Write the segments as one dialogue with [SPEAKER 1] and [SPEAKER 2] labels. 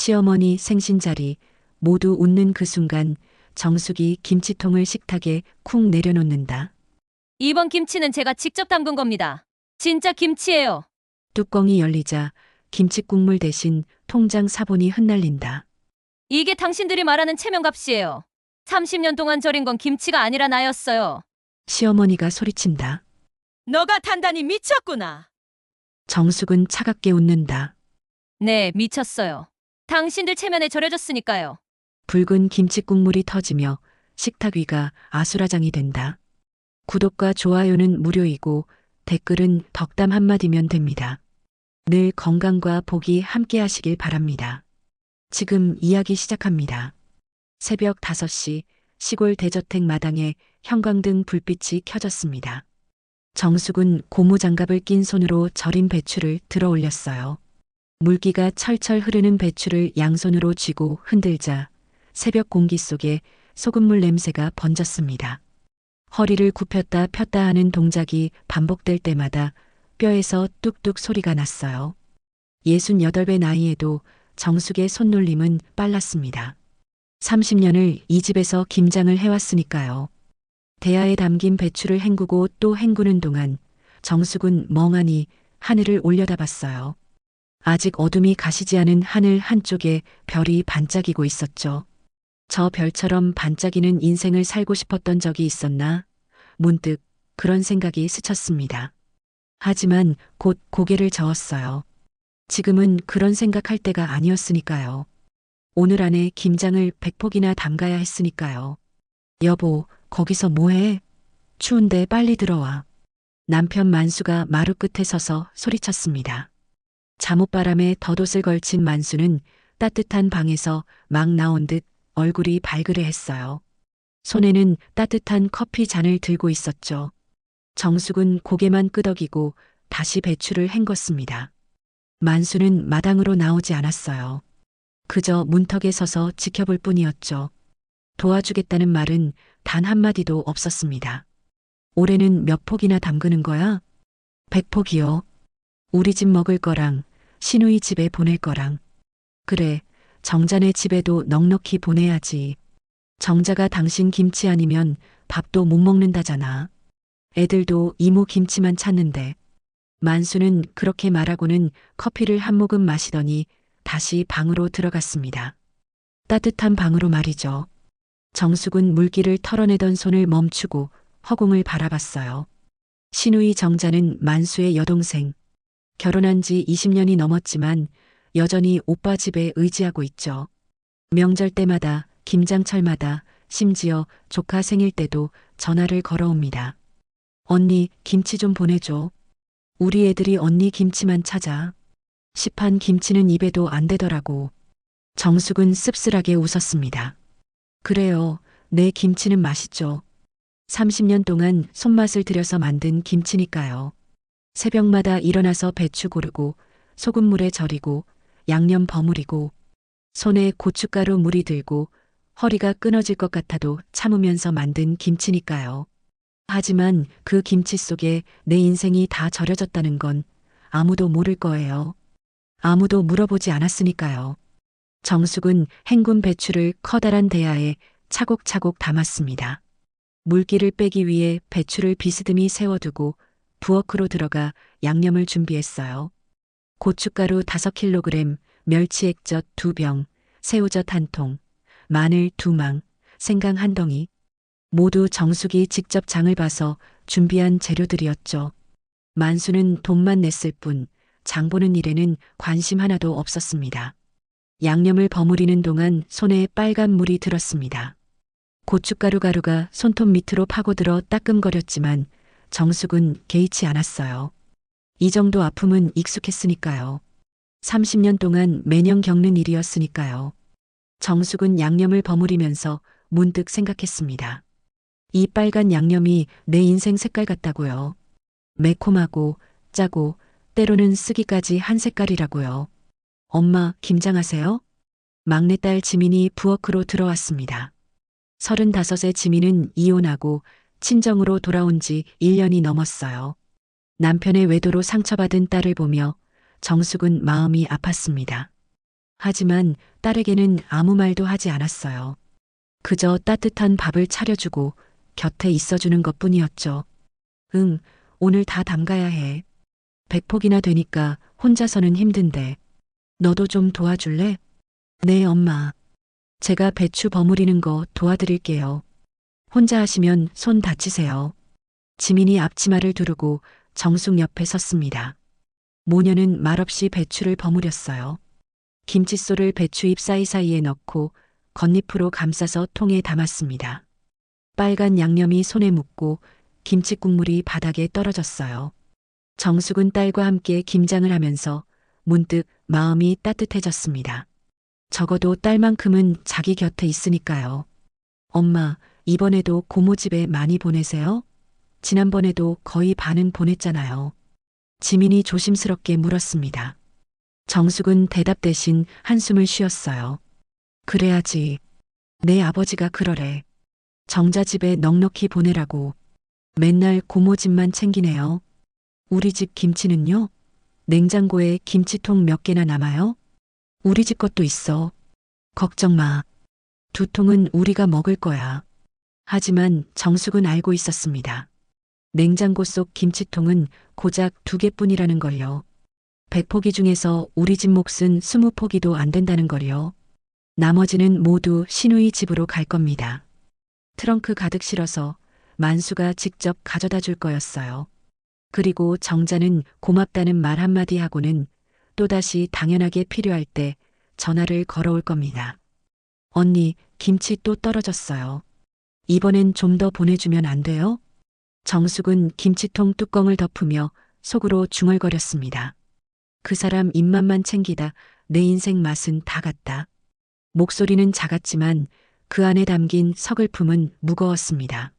[SPEAKER 1] 시어머니 생신자리 모두 웃는 그 순간 정숙이 김치통을 식탁에 쿵 내려놓는다.
[SPEAKER 2] 이번 김치는 제가 직접 담근 겁니다. 진짜 김치예요.
[SPEAKER 1] 뚜껑이 열리자 김치 국물 대신 통장 사본이 흩날린다.
[SPEAKER 2] 이게 당신들이 말하는 체면값이에요. 30년 동안 절인 건 김치가 아니라 나였어요.
[SPEAKER 1] 시어머니가 소리친다.
[SPEAKER 2] 너가 단단히 미쳤구나.
[SPEAKER 1] 정숙은 차갑게 웃는다.
[SPEAKER 2] 네, 미쳤어요. 당신들 체면에 절여졌으니까요.
[SPEAKER 1] 붉은 김치 국물이 터지며 식탁 위가 아수라장이 된다. 구독과 좋아요는 무료이고 댓글은 덕담 한마디면 됩니다. 늘 건강과 복이 함께 하시길 바랍니다. 지금 이야기 시작합니다. 새벽 5시 시골 대저택 마당에 형광등 불빛이 켜졌습니다. 정숙은 고무장갑을 낀 손으로 절인 배추를 들어 올렸어요. 물기가 철철 흐르는 배추를 양손으로 쥐고 흔들자 새벽 공기 속에 소금물 냄새가 번졌습니다. 허리를 굽혔다 폈다 하는 동작이 반복될 때마다 뼈에서 뚝뚝 소리가 났어요. 68배 나이에도 정숙의 손놀림은 빨랐습니다. 30년을 이 집에서 김장을 해왔으니까요. 대야에 담긴 배추를 헹구고 또 헹구는 동안 정숙은 멍하니 하늘을 올려다봤어요. 아직 어둠이 가시지 않은 하늘 한쪽에 별이 반짝이고 있었죠. 저 별처럼 반짝이는 인생을 살고 싶었던 적이 있었나? 문득 그런 생각이 스쳤습니다. 하지만 곧 고개를 저었어요. 지금은 그런 생각할 때가 아니었으니까요. 오늘 안에 김장을 100폭이나 담가야 했으니까요. 여보, 거기서 뭐해? 추운데 빨리 들어와. 남편 만수가 마루 끝에 서서 소리쳤습니다. 잠옷바람에 덧옷을 걸친 만수는 따뜻한 방에서 막 나온 듯 얼굴이 발그레했어요. 손에는 따뜻한 커피 잔을 들고 있었죠. 정숙은 고개만 끄덕이고 다시 배추를 헹궜습니다. 만수는 마당으로 나오지 않았어요. 그저 문턱에 서서 지켜볼 뿐이었죠. 도와주겠다는 말은 단 한마디도 없었습니다. 올해는 몇 폭이나 담그는 거야? 100폭이요. 우리 집 먹을 거랑 신우이 집에 보낼 거랑. 그래, 정자네 집에도 넉넉히 보내야지. 정자가 당신 김치 아니면 밥도 못 먹는다잖아. 애들도 이모 김치만 찾는데. 만수는 그렇게 말하고는 커피를 한 모금 마시더니 다시 방으로 들어갔습니다. 따뜻한 방으로 말이죠. 정숙은 물기를 털어내던 손을 멈추고 허공을 바라봤어요. 신우이 정자는 만수의 여동생. 결혼한 지 20년이 넘었지만 여전히 오빠 집에 의지하고 있죠. 명절 때마다, 김장철마다, 심지어 조카 생일 때도 전화를 걸어옵니다. 언니, 김치 좀 보내줘. 우리 애들이 언니 김치만 찾아. 시판 김치는 입에도 안 대더라고. 정숙은 씁쓸하게 웃었습니다. 그래요, 내 김치는 맛있죠. 30년 동안 손맛을 들여서 만든 김치니까요. 새벽마다 일어나서 배추 고르고 소금물에 절이고 양념 버무리고 손에 고춧가루 물이 들고 허리가 끊어질 것 같아도 참으면서 만든 김치니까요. 하지만 그 김치 속에 내 인생이 다 절여졌다는 건 아무도 모를 거예요. 아무도 물어보지 않았으니까요. 정숙은 헹군 배추를 커다란 대야에 차곡차곡 담았습니다. 물기를 빼기 위해 배추를 비스듬히 세워두고 부엌으로 들어가 양념을 준비했어요. 고춧가루 5kg, 멸치 액젓 2병, 새우젓 1통, 마늘 2망, 생강 1덩이. 모두 정숙이 직접 장을 봐서 준비한 재료들이었죠. 만수는 돈만 냈을 뿐 장 보는 일에는 관심 하나도 없었습니다. 양념을 버무리는 동안 손에 빨간 물이 들었습니다. 고춧가루 가루가 손톱 밑으로 파고들어 따끔거렸지만 정숙은 개의치 않았어요. 이 정도 아픔은 익숙했으니까요. 30년 동안 매년 겪는 일이었으니까요. 정숙은 양념을 버무리면서 문득 생각했습니다. 이 빨간 양념이 내 인생 색깔 같다고요. 매콤하고 짜고 때로는 쓰기까지 한 색깔이라고요. 엄마, 김장하세요? 막내딸 지민이 부엌으로 들어왔습니다. 35의 지민은 이혼하고 친정으로 돌아온 지 1년이 넘었어요. 남편의 외도로 상처받은 딸을 보며 정숙은 마음이 아팠습니다. 하지만 딸에게는 아무 말도 하지 않았어요. 그저 따뜻한 밥을 차려주고 곁에 있어주는 것 뿐이었죠. 응, 오늘 다 담가야 해. 100폭이나 되니까 혼자서는 힘든데. 너도 좀 도와줄래? 네, 엄마. 제가 배추 버무리는 거 도와드릴게요. 혼자 하시면 손 다치세요. 지민이 앞치마를 두르고 정숙 옆에 섰습니다. 모녀는 말없이 배추를 버무렸어요. 김칫솔을 배추잎 사이사이에 넣고 겉잎으로 감싸서 통에 담았습니다. 빨간 양념이 손에 묻고 김치 국물이 바닥에 떨어졌어요. 정숙은 딸과 함께 김장을 하면서 문득 마음이 따뜻해졌습니다. 적어도 딸만큼은 자기 곁에 있으니까요. 엄마, 이번에도 고모 집에 많이 보내세요? 지난번에도 거의 반은 보냈잖아요. 지민이 조심스럽게 물었습니다. 정숙은 대답 대신 한숨을 쉬었어요. 그래야지. 내 아버지가 그러래. 정자 집에 넉넉히 보내라고. 맨날 고모 집만 챙기네요. 우리 집 김치는요? 냉장고에 김치통 몇 개나 남아요? 우리 집 것도 있어. 걱정 마. 2통은 우리가 먹을 거야. 하지만 정숙은 알고 있었습니다. 냉장고 속 김치통은 고작 2개뿐이라는 걸요. 100포기 중에서 우리 집 몫은 20포기도 안 된다는 걸요. 나머지는 모두 신우이 집으로 갈 겁니다. 트렁크 가득 실어서 만수가 직접 가져다 줄 거였어요. 그리고 정자는 고맙다는 말 한마디 하고는 또다시 당연하게 필요할 때 전화를 걸어올 겁니다. 언니, 김치 또 떨어졌어요. 이번엔 좀 더 보내주면 안 돼요? 정숙은 김치통 뚜껑을 덮으며 속으로 중얼거렸습니다. 그 사람 입맛만 챙기다 내 인생 맛은 다 갔다. 목소리는 작았지만 그 안에 담긴 서글픔은 무거웠습니다.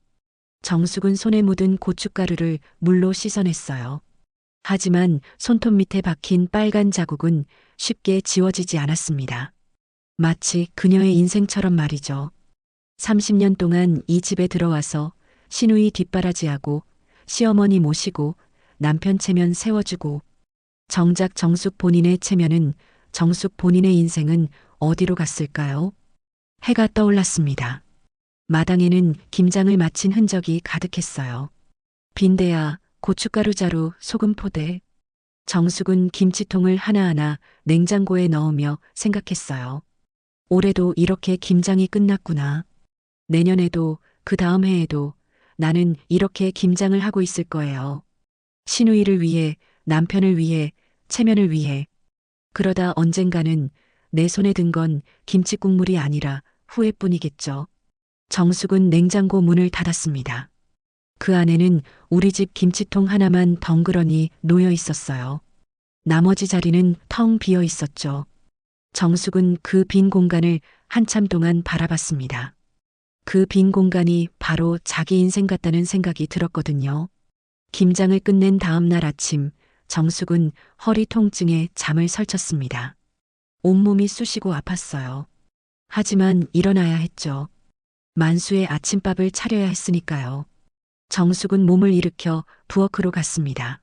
[SPEAKER 1] 정숙은 손에 묻은 고춧가루를 물로 씻어냈어요. 하지만 손톱 밑에 박힌 빨간 자국은 쉽게 지워지지 않았습니다. 마치 그녀의 인생처럼 말이죠. 30년 동안 이 집에 들어와서 시누이 뒷바라지하고 시어머니 모시고 남편 체면 세워주고 정작 정숙 본인의 체면은 정숙 본인의 인생은 어디로 갔을까요? 해가 떠올랐습니다. 마당에는 김장을 마친 흔적이 가득했어요. 빈대야, 고춧가루 자루, 소금 포대. 정숙은 김치통을 하나하나 냉장고에 넣으며 생각했어요. 올해도 이렇게 김장이 끝났구나. 내년에도 그 다음 해에도 나는 이렇게 김장을 하고 있을 거예요. 시누이를 위해, 남편을 위해, 체면을 위해. 그러다 언젠가는 내 손에 든 건 김치 국물이 아니라 후회뿐이겠죠. 정숙은 냉장고 문을 닫았습니다. 그 안에는 우리 집 김치통 하나만 덩그러니 놓여 있었어요. 나머지 자리는 텅 비어 있었죠. 정숙은 그 빈 공간을 한참 동안 바라봤습니다. 그 빈 공간이 바로 자기 인생 같다는 생각이 들었거든요. 김장을 끝낸 다음 날 아침, 정숙은 허리 통증에 잠을 설쳤습니다. 온몸이 쑤시고 아팠어요. 하지만 일어나야 했죠. 만수의 아침밥을 차려야 했으니까요. 정숙은 몸을 일으켜 부엌으로 갔습니다.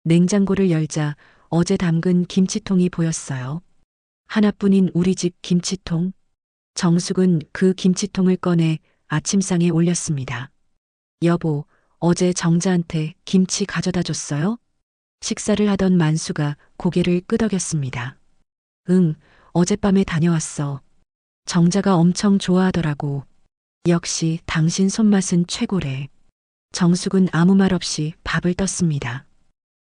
[SPEAKER 1] 냉장고를 열자 어제 담근 김치통이 보였어요. 하나뿐인 우리 집 김치통. 정숙은 그 김치통을 꺼내 아침상에 올렸습니다. 여보, 어제 정자한테 김치 가져다 줬어요? 식사를 하던 만수가 고개를 끄덕였습니다. 응, 어젯밤에 다녀왔어. 정자가 엄청 좋아하더라고. 역시 당신 손맛은 최고래. 정숙은 아무 말 없이 밥을 떴습니다.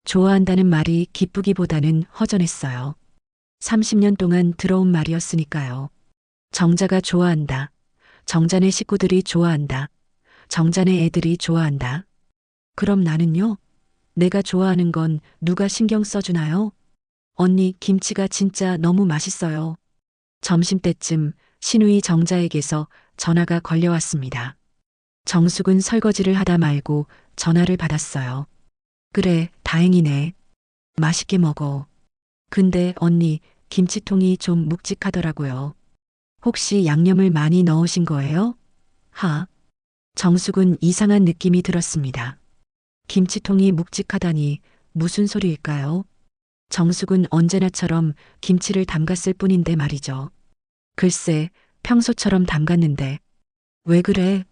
[SPEAKER 1] 좋아한다는 말이 기쁘기보다는 허전했어요. 30년 동안 들어온 말이었으니까요. 정자가 좋아한다. 정자네 식구들이 좋아한다. 정자네 애들이 좋아한다. 그럼 나는요? 내가 좋아하는 건 누가 신경 써주나요? 언니, 김치가 진짜 너무 맛있어요. 점심때쯤 시누이 정자에게서 전화가 걸려왔습니다. 정숙은 설거지를 하다 말고 전화를 받았어요. 그래, 다행이네. 맛있게 먹어. 근데 언니, 김치통이 좀 묵직하더라고요. 혹시 양념을 많이 넣으신 거예요? 하. 정숙은 이상한 느낌이 들었습니다. 김치통이 묵직하다니 무슨 소리일까요? 정숙은 언제나처럼 김치를 담갔을 뿐인데 말이죠. 글쎄, 평소처럼 담갔는데. 왜 그래?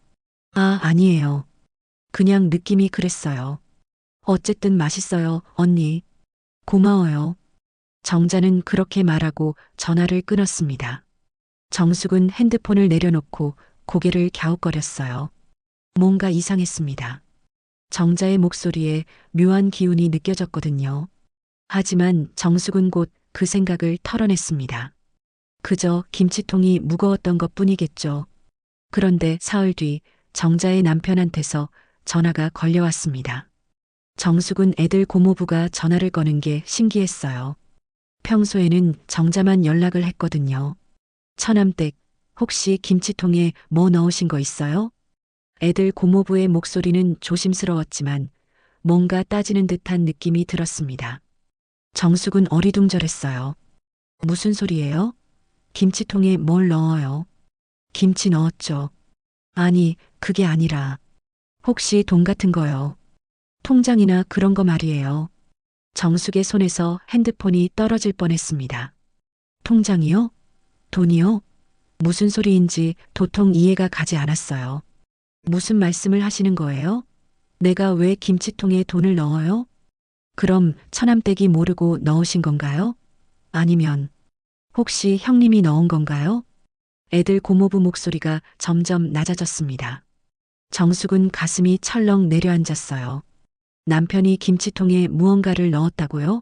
[SPEAKER 1] 아, 아니에요. 그냥 느낌이 그랬어요. 어쨌든 맛있어요, 언니. 고마워요. 정자는 그렇게 말하고 전화를 끊었습니다. 정숙은 핸드폰을 내려놓고 고개를 갸웃거렸어요. 뭔가 이상했습니다. 정자의 목소리에 묘한 기운이 느껴졌거든요. 하지만 정숙은 곧 그 생각을 털어냈습니다. 그저 김치통이 무거웠던 것 뿐이겠죠. 그런데 사흘 뒤 정자의 남편한테서 전화가 걸려왔습니다. 정숙은 애들 고모부가 전화를 거는 게 신기했어요. 평소에는 정자만 연락을 했거든요. 처남댁, 혹시 김치통에 뭐 넣으신 거 있어요? 애들 고모부의 목소리는 조심스러웠지만 뭔가 따지는 듯한 느낌이 들었습니다. 정숙은 어리둥절했어요. 무슨 소리예요? 김치통에 뭘 넣어요? 김치 넣었죠. 아니, 그게 아니라 혹시 돈 같은 거요? 통장이나 그런 거 말이에요. 정숙의 손에서 핸드폰이 떨어질 뻔했습니다. 통장이요? 돈이요? 무슨 소리인지 도통 이해가 가지 않았어요. 무슨 말씀을 하시는 거예요? 내가 왜 김치통에 돈을 넣어요? 그럼 처남댁이 모르고 넣으신 건가요? 아니면 혹시 형님이 넣은 건가요? 애들 고모부 목소리가 점점 낮아졌습니다. 정숙은 가슴이 철렁 내려앉았어요. 남편이 김치통에 무언가를 넣었다고요?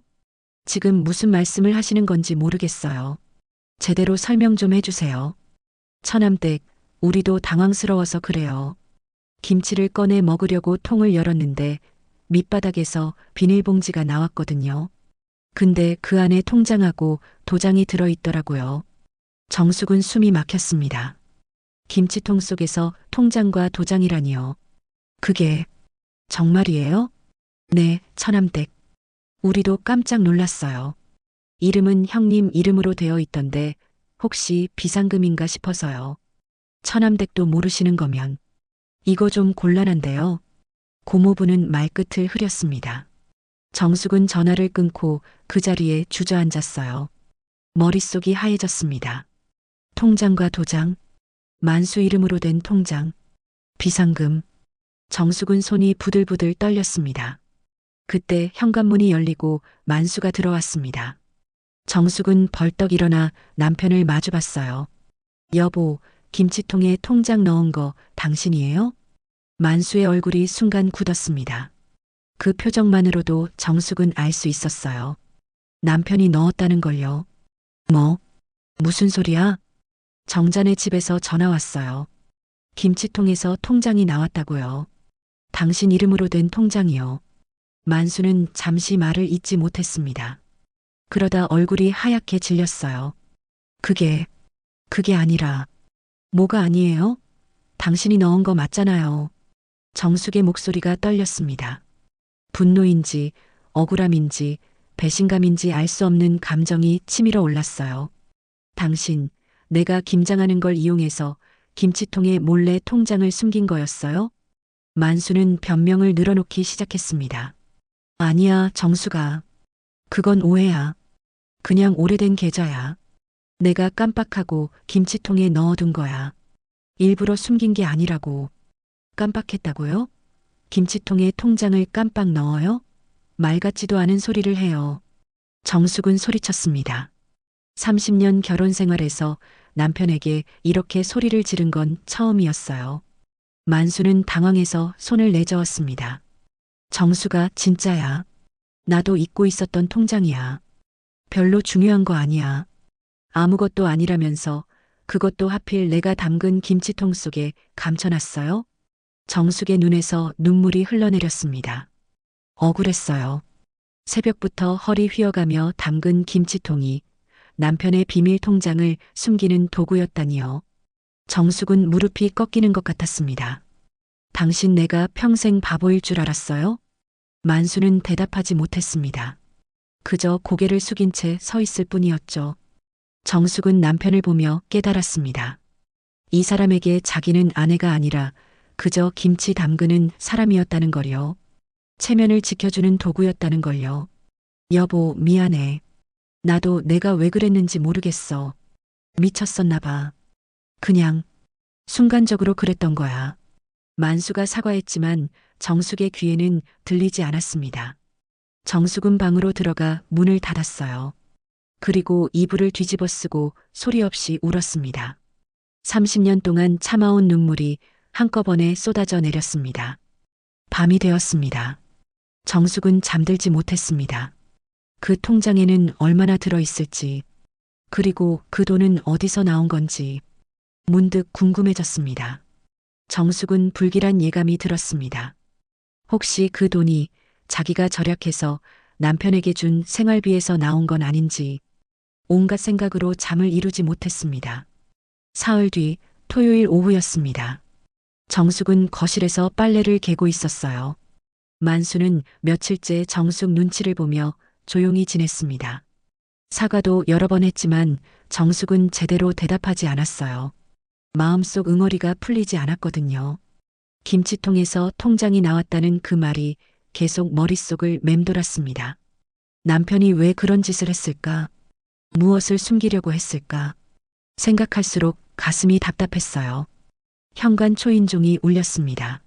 [SPEAKER 1] 지금 무슨 말씀을 하시는 건지 모르겠어요. 제대로 설명 좀 해주세요. 처남댁, 우리도 당황스러워서 그래요. 김치를 꺼내 먹으려고 통을 열었는데 밑바닥에서 비닐봉지가 나왔거든요. 근데 그 안에 통장하고 도장이 들어있더라고요. 정숙은 숨이 막혔습니다. 김치통 속에서 통장과 도장이라니요. 그게 정말이에요? 네, 처남댁. 우리도 깜짝 놀랐어요. 이름은 형님 이름으로 되어 있던데 혹시 비상금인가 싶어서요. 처남댁도 모르시는 거면 이거 좀 곤란한데요. 고모부는 말끝을 흐렸습니다. 정숙은 전화를 끊고 그 자리에 주저앉았어요. 머릿속이 하얘졌습니다. 통장과 도장, 만수 이름으로 된 통장, 비상금. 정숙은 손이 부들부들 떨렸습니다. 그때 현관문이 열리고 만수가 들어왔습니다. 정숙은 벌떡 일어나 남편을 마주봤어요. 여보, 김치통에 통장 넣은 거 당신이에요? 만수의 얼굴이 순간 굳었습니다. 그 표정만으로도 정숙은 알 수 있었어요. 남편이 넣었다는 걸요. 뭐? 무슨 소리야? 정자네 집에서 전화 왔어요. 김치통에서 통장이 나왔다고요. 당신 이름으로 된 통장이요. 만수는 잠시 말을 잇지 못했습니다. 그러다 얼굴이 하얗게 질렸어요. 그게 아니라. 뭐가 아니에요? 당신이 넣은 거 맞잖아요. 정숙의 목소리가 떨렸습니다. 분노인지 억울함인지 배신감인지 알 수 없는 감정이 치밀어 올랐어요. 당신, 내가 김장하는 걸 이용해서 김치통에 몰래 통장을 숨긴 거였어요? 만수는 변명을 늘어놓기 시작했습니다. 아니야, 정수가. 그건 오해야. 그냥 오래된 계좌야. 내가 깜빡하고 김치통에 넣어둔 거야. 일부러 숨긴 게 아니라고. 깜빡했다고요? 김치통에 통장을 깜빡 넣어요? 말 같지도 않은 소리를 해요. 정숙은 소리쳤습니다. 30년 결혼 생활에서 남편에게 이렇게 소리를 지른 건 처음이었어요. 만수는 당황해서 손을 내저었습니다. 정수가 진짜야. 나도 잊고 있었던 통장이야. 별로 중요한 거 아니야. 아무것도 아니라면서 그것도 하필 내가 담근 김치통 속에 감춰놨어요? 정숙의 눈에서 눈물이 흘러내렸습니다. 억울했어요. 새벽부터 허리 휘어가며 담근 김치통이 남편의 비밀 통장을 숨기는 도구였다니요. 정숙은 무릎이 꺾이는 것 같았습니다. 당신 내가 평생 바보일 줄 알았어요? 만수는 대답하지 못했습니다. 그저 고개를 숙인 채 서 있을 뿐이었죠. 정숙은 남편을 보며 깨달았습니다. 이 사람에게 자기는 아내가 아니라 그저 김치 담그는 사람이었다는 걸요. 체면을 지켜주는 도구였다는 걸요. 여보, 미안해. 나도 내가 왜 그랬는지 모르겠어. 미쳤었나 봐. 그냥 순간적으로 그랬던 거야. 만수가 사과했지만 정숙의 귀에는 들리지 않았습니다. 정숙은 방으로 들어가 문을 닫았어요. 그리고 이불을 뒤집어 쓰고 소리 없이 울었습니다. 30년 동안 참아온 눈물이 한꺼번에 쏟아져 내렸습니다. 밤이 되었습니다. 정숙은 잠들지 못했습니다. 그 통장에는 얼마나 들어있을지, 그리고 그 돈은 어디서 나온 건지 문득 궁금해졌습니다. 정숙은 불길한 예감이 들었습니다. 혹시 그 돈이 자기가 절약해서 남편에게 준 생활비에서 나온 건 아닌지 온갖 생각으로 잠을 이루지 못했습니다. 사흘 뒤 토요일 오후였습니다. 정숙은 거실에서 빨래를 개고 있었어요. 만수는 며칠째 정숙 눈치를 보며 조용히 지냈습니다. 사과도 여러 번 했지만 정숙은 제대로 대답하지 않았어요. 마음속 응어리가 풀리지 않았거든요. 김치통에서 통장이 나왔다는 그 말이 계속 머릿속을 맴돌았습니다. 남편이 왜 그런 짓을 했을까? 무엇을 숨기려고 했을까? 생각할수록 가슴이 답답했어요. 현관 초인종이 울렸습니다.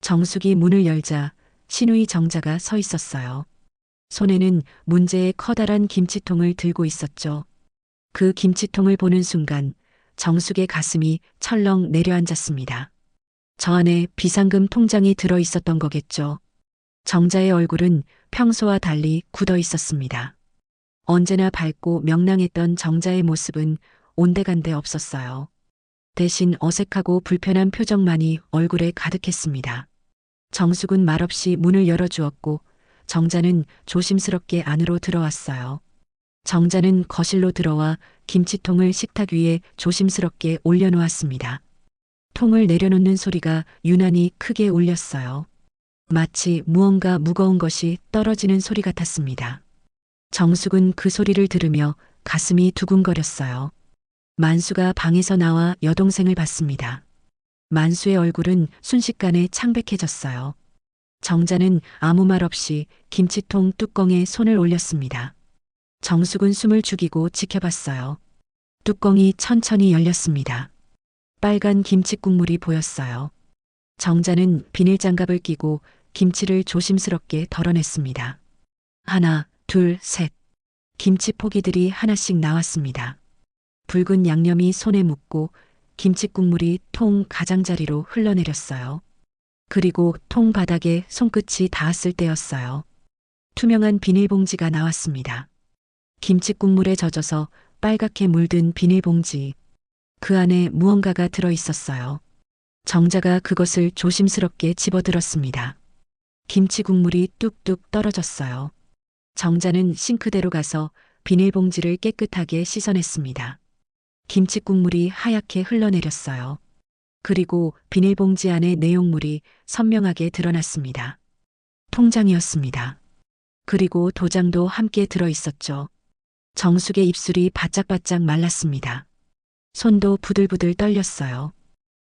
[SPEAKER 1] 정숙이 문을 열자 신우이 정자가 서 있었어요. 손에는 문제의 커다란 김치통을 들고 있었죠. 그 김치통을 보는 순간 정숙의 가슴이 철렁 내려앉았습니다. 저 안에 비상금 통장이 들어 있었던 거겠죠. 정자의 얼굴은 평소와 달리 굳어 있었습니다. 언제나 밝고 명랑했던 정자의 모습은 온데간데 없었어요. 대신 어색하고 불편한 표정만이 얼굴에 가득했습니다. 정숙은 말없이 문을 열어주었고 정자는 조심스럽게 안으로 들어왔어요. 정자는 거실로 들어와 김치통을 식탁 위에 조심스럽게 올려놓았습니다. 통을 내려놓는 소리가 유난히 크게 울렸어요. 마치 무언가 무거운 것이 떨어지는 소리 같았습니다. 정숙은 그 소리를 들으며 가슴이 두근거렸어요. 만수가 방에서 나와 여동생을 봤습니다. 만수의 얼굴은 순식간에 창백해졌어요. 정자는 아무 말 없이 김치통 뚜껑에 손을 올렸습니다. 정숙은 숨을 죽이고 지켜봤어요. 뚜껑이 천천히 열렸습니다. 빨간 김치 국물이 보였어요. 정자는 비닐장갑을 끼고 김치를 조심스럽게 덜어냈습니다. 하나, 둘, 셋. 김치 포기들이 하나씩 나왔습니다. 붉은 양념이 손에 묻고 김치 국물이 통 가장자리로 흘러내렸어요. 그리고 통 바닥에 손끝이 닿았을 때였어요. 투명한 비닐봉지가 나왔습니다. 김치 국물에 젖어서 빨갛게 물든 비닐봉지. 그 안에 무언가가 들어 있었어요. 정자가 그것을 조심스럽게 집어들었습니다. 김치 국물이 뚝뚝 떨어졌어요. 정자는 싱크대로 가서 비닐봉지를 깨끗하게 씻어냈습니다. 김치 국물이 하얗게 흘러내렸어요. 그리고 비닐봉지 안의 내용물이 선명하게 드러났습니다. 통장이었습니다. 그리고 도장도 함께 들어 있었죠. 정숙의 입술이 바짝바짝 말랐습니다. 손도 부들부들 떨렸어요.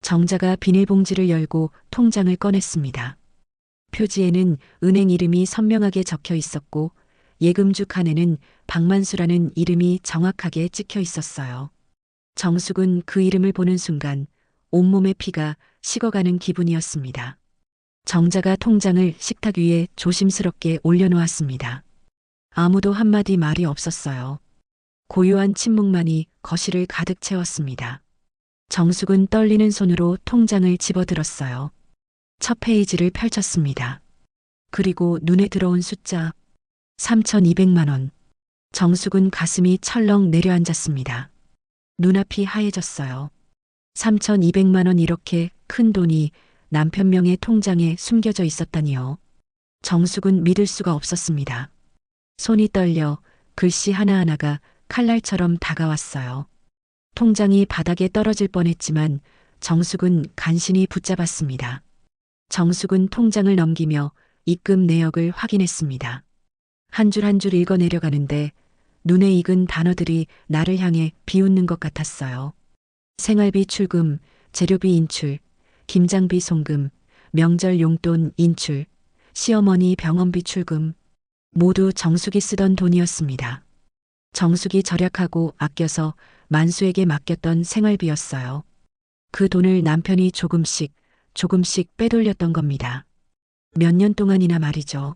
[SPEAKER 1] 정자가 비닐봉지를 열고 통장을 꺼냈습니다. 표지에는 은행 이름이 선명하게 적혀 있었고 예금주 칸에는 박만수라는 이름이 정확하게 찍혀 있었어요. 정숙은 그 이름을 보는 순간 온몸의 피가 식어가는 기분이었습니다. 정자가 통장을 식탁 위에 조심스럽게 올려놓았습니다. 아무도 한마디 말이 없었어요. 고요한 침묵만이 거실을 가득 채웠습니다. 정숙은 떨리는 손으로 통장을 집어들었어요. 첫 페이지를 펼쳤습니다. 그리고 눈에 들어온 숫자 3,200만 원. 정숙은 가슴이 철렁 내려앉았습니다. 눈앞이 하얘졌어요. 3,200만 원, 이렇게 큰 돈이 남편 명의 통장에 숨겨져 있었다니요. 정숙은 믿을 수가 없었습니다. 손이 떨려 글씨 하나하나가 칼날처럼 다가왔어요. 통장이 바닥에 떨어질 뻔했지만 정숙은 간신히 붙잡았습니다. 정숙은 통장을 넘기며 입금 내역을 확인했습니다. 한 줄 한 줄 읽어 내려가는데 눈에 익은 단어들이 나를 향해 비웃는 것 같았어요. 생활비 출금, 재료비 인출, 김장비 송금, 명절 용돈 인출, 시어머니 병원비 출금. 모두 정숙이 쓰던 돈이었습니다. 정숙이 절약하고 아껴서 만수에게 맡겼던 생활비였어요. 그 돈을 남편이 조금씩 빼돌렸던 겁니다. 몇 년 동안이나 말이죠.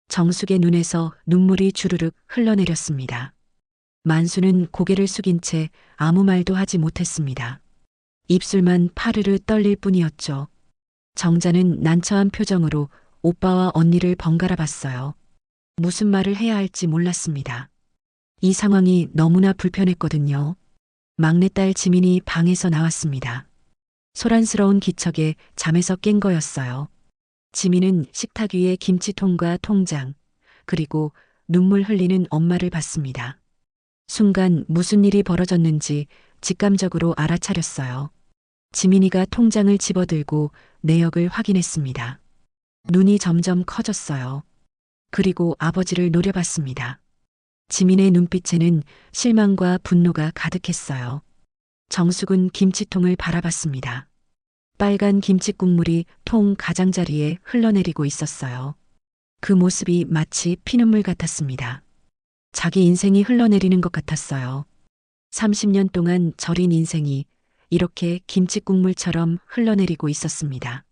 [SPEAKER 1] 정숙의 눈에서 눈물이 주르륵 흘러내렸습니다. 만수는 고개를 숙인 채 아무 말도 하지 못했습니다. 입술만 파르르 떨릴 뿐이었죠. 정자는 난처한 표정으로 오빠와 언니를 번갈아 봤어요. 무슨 말을 해야 할지 몰랐습니다. 이 상황이 너무나 불편했거든요. 막내딸 지민이 방에서 나왔습니다. 소란스러운 기척에 잠에서 깬 거였어요. 지민은 식탁 위에 김치통과 통장, 그리고 눈물 흘리는 엄마를 봤습니다. 순간 무슨 일이 벌어졌는지 직감적으로 알아차렸어요. 지민이가 통장을 집어들고 내역을 확인했습니다. 눈이 점점 커졌어요. 그리고 아버지를 노려봤습니다. 지민의 눈빛에는 실망과 분노가 가득했어요. 정숙은 김치통을 바라봤습니다. 빨간 김치 국물이 통 가장자리에 흘러내리고 있었어요. 그 모습이 마치 피눈물 같았습니다. 자기 인생이 흘러내리는 것 같았어요. 30년 동안 절인 인생이 이렇게 김치 국물처럼 흘러내리고 있었습니다.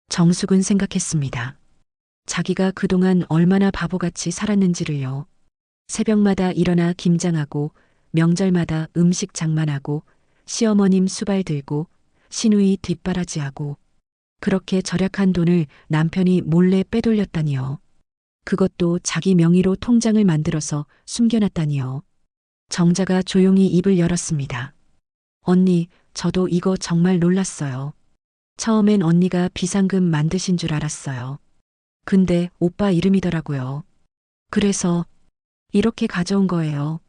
[SPEAKER 1] 정숙은 생각했습니다. 자기가 그동안 얼마나 바보같이 살았는지를요. 새벽마다 일어나 김장하고 명절마다 음식 장만하고 시어머님 수발 들고 시누이 뒷바라지하고 그렇게 절약한 돈을 남편이 몰래 빼돌렸다니요. 그것도 자기 명의로 통장을 만들어서 숨겨놨다니요. 정자가 조용히 입을 열었습니다. 언니, 저도 이거 정말 놀랐어요. 처음엔 언니가 비상금 만드신 줄 알았어요. 근데 오빠 이름이더라고요. 그래서 이렇게 가져온 거예요.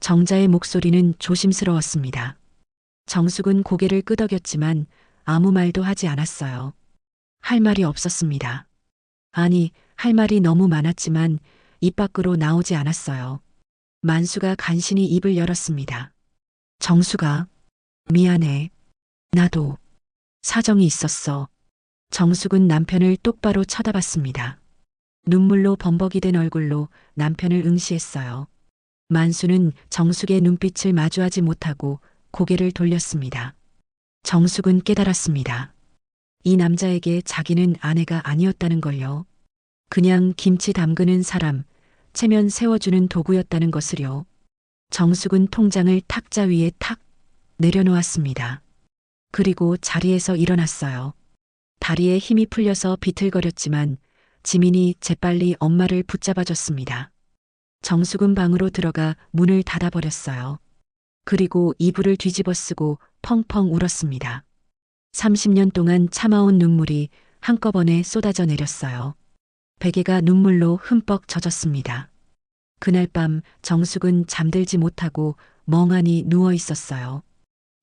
[SPEAKER 1] 정자의 목소리는 조심스러웠습니다. 정숙은 고개를 끄덕였지만 아무 말도 하지 않았어요. 할 말이 없었습니다. 아니, 할 말이 너무 많았지만 입 밖으로 나오지 않았어요. 만수가 간신히 입을 열었습니다. 정수가, 미안해. 나도 사정이 있었어. 정숙은 남편을 똑바로 쳐다봤습니다. 눈물로 범벅이 된 얼굴로 남편을 응시했어요. 만수는 정숙의 눈빛을 마주하지 못하고 고개를 돌렸습니다. 정숙은 깨달았습니다. 이 남자에게 자기는 아내가 아니었다는 걸요. 그냥 김치 담그는 사람, 체면 세워주는 도구였다는 것을요. 정숙은 통장을 탁자 위에 탁 내려놓았습니다. 그리고 자리에서 일어났어요. 다리에 힘이 풀려서 비틀거렸지만 지민이 재빨리 엄마를 붙잡아줬습니다. 정숙은 방으로 들어가 문을 닫아버렸어요. 그리고 이불을 뒤집어 쓰고 펑펑 울었습니다. 30년 동안 참아온 눈물이 한꺼번에 쏟아져 내렸어요. 베개가 눈물로 흠뻑 젖었습니다. 그날 밤 정숙은 잠들지 못하고 멍하니 누워 있었어요.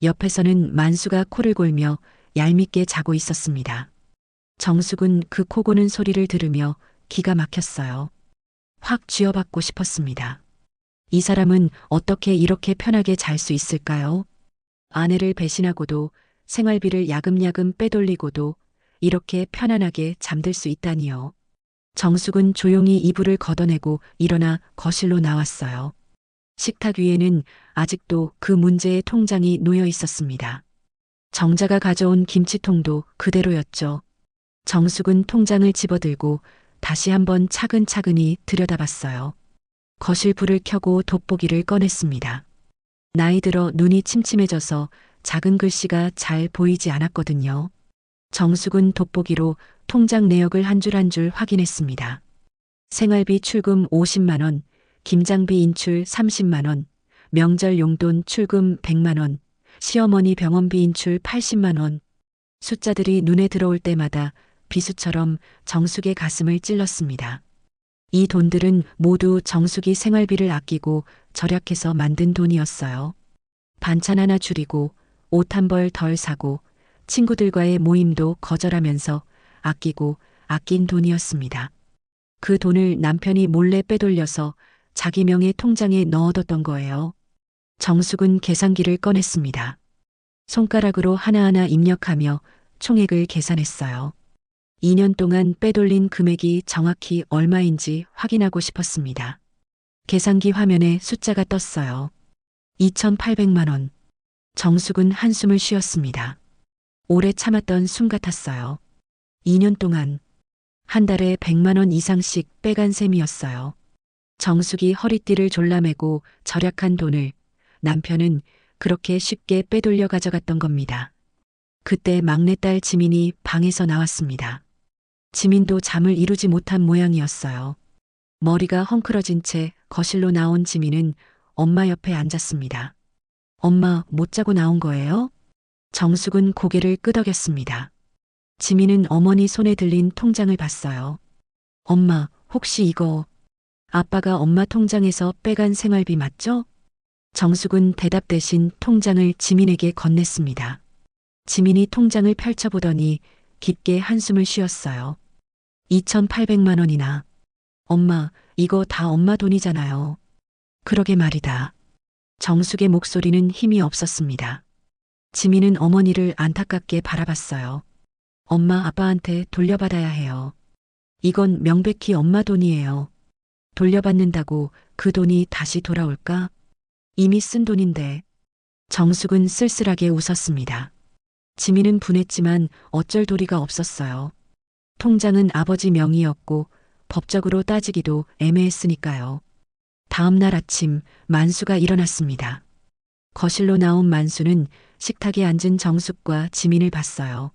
[SPEAKER 1] 옆에서는 만수가 코를 골며 얄밉게 자고 있었습니다. 정숙은 그 코 고는 소리를 들으며 기가 막혔어요. 확 쥐어받고 싶었습니다. 이 사람은 어떻게 이렇게 편하게 잘 수 있을까요? 아내를 배신하고도 생활비를 야금야금 빼돌리고도 이렇게 편안하게 잠들 수 있다니요. 정숙은 조용히 이불을 걷어내고 일어나 거실로 나왔어요. 식탁 위에는 아직도 그 문제의 통장이 놓여 있었습니다. 정자가 가져온 김치통도 그대로였죠. 정숙은 통장을 집어들고 다시 한번 차근차근히 들여다봤어요. 거실 불을 켜고 돋보기를 꺼냈습니다. 나이 들어 눈이 침침해져서 작은 글씨가 잘 보이지 않았거든요. 정숙은 돋보기로 통장 내역을 한 줄 한 줄 확인했습니다. 생활비 출금 50만 원, 김장비 인출 30만 원, 명절 용돈 출금 100만 원, 시어머니 병원비 인출 80만 원. 숫자들이 눈에 들어올 때마다 비수처럼 정숙의 가슴을 찔렀습니다. 이 돈들은 모두 정숙이 생활비를 아끼고 절약해서 만든 돈이었어요. 반찬 하나 줄이고 옷 한 벌 덜 사고 친구들과의 모임도 거절하면서 아끼고 아낀 돈이었습니다. 그 돈을 남편이 몰래 빼돌려서 자기 명의 통장에 넣어뒀던 거예요. 정숙은 계산기를 꺼냈습니다. 손가락으로 하나하나 입력하며 총액을 계산했어요. 2년 동안 빼돌린 금액이 정확히 얼마인지 확인하고 싶었습니다. 계산기 화면에 숫자가 떴어요. 2,800만 원. 정숙은 한숨을 쉬었습니다. 오래 참았던 숨 같았어요. 2년 동안 한 달에 100만 원 이상씩 빼간 셈이었어요. 정숙이 허리띠를 졸라매고 절약한 돈을 남편은 그렇게 쉽게 빼돌려 가져갔던 겁니다. 그때 막내딸 지민이 방에서 나왔습니다. 지민도 잠을 이루지 못한 모양이었어요. 머리가 헝클어진 채 거실로 나온 지민은 엄마 옆에 앉았습니다. 엄마, 못 자고 나온 거예요? 정숙은 고개를 끄덕였습니다. 지민은 어머니 손에 들린 통장을 봤어요. 엄마, 혹시 이거 아빠가 엄마 통장에서 빼간 생활비 맞죠? 정숙은 대답 대신 통장을 지민에게 건넸습니다. 지민이 통장을 펼쳐보더니 깊게 한숨을 쉬었어요. 2,800만 원이나. 엄마, 이거 다 엄마 돈이잖아요. 그러게 말이다. 정숙의 목소리는 힘이 없었습니다. 지민은 어머니를 안타깝게 바라봤어요. 엄마, 아빠한테 돌려받아야 해요. 이건 명백히 엄마 돈이에요. 돌려받는다고 그 돈이 다시 돌아올까? 이미 쓴 돈인데. 정숙은 쓸쓸하게 웃었습니다. 지민은 분했지만 어쩔 도리가 없었어요. 통장은 아버지 명의였고 법적으로 따지기도 애매했으니까요. 다음 날 아침 만수가 일어났습니다. 거실로 나온 만수는 식탁에 앉은 정숙과 지민을 봤어요.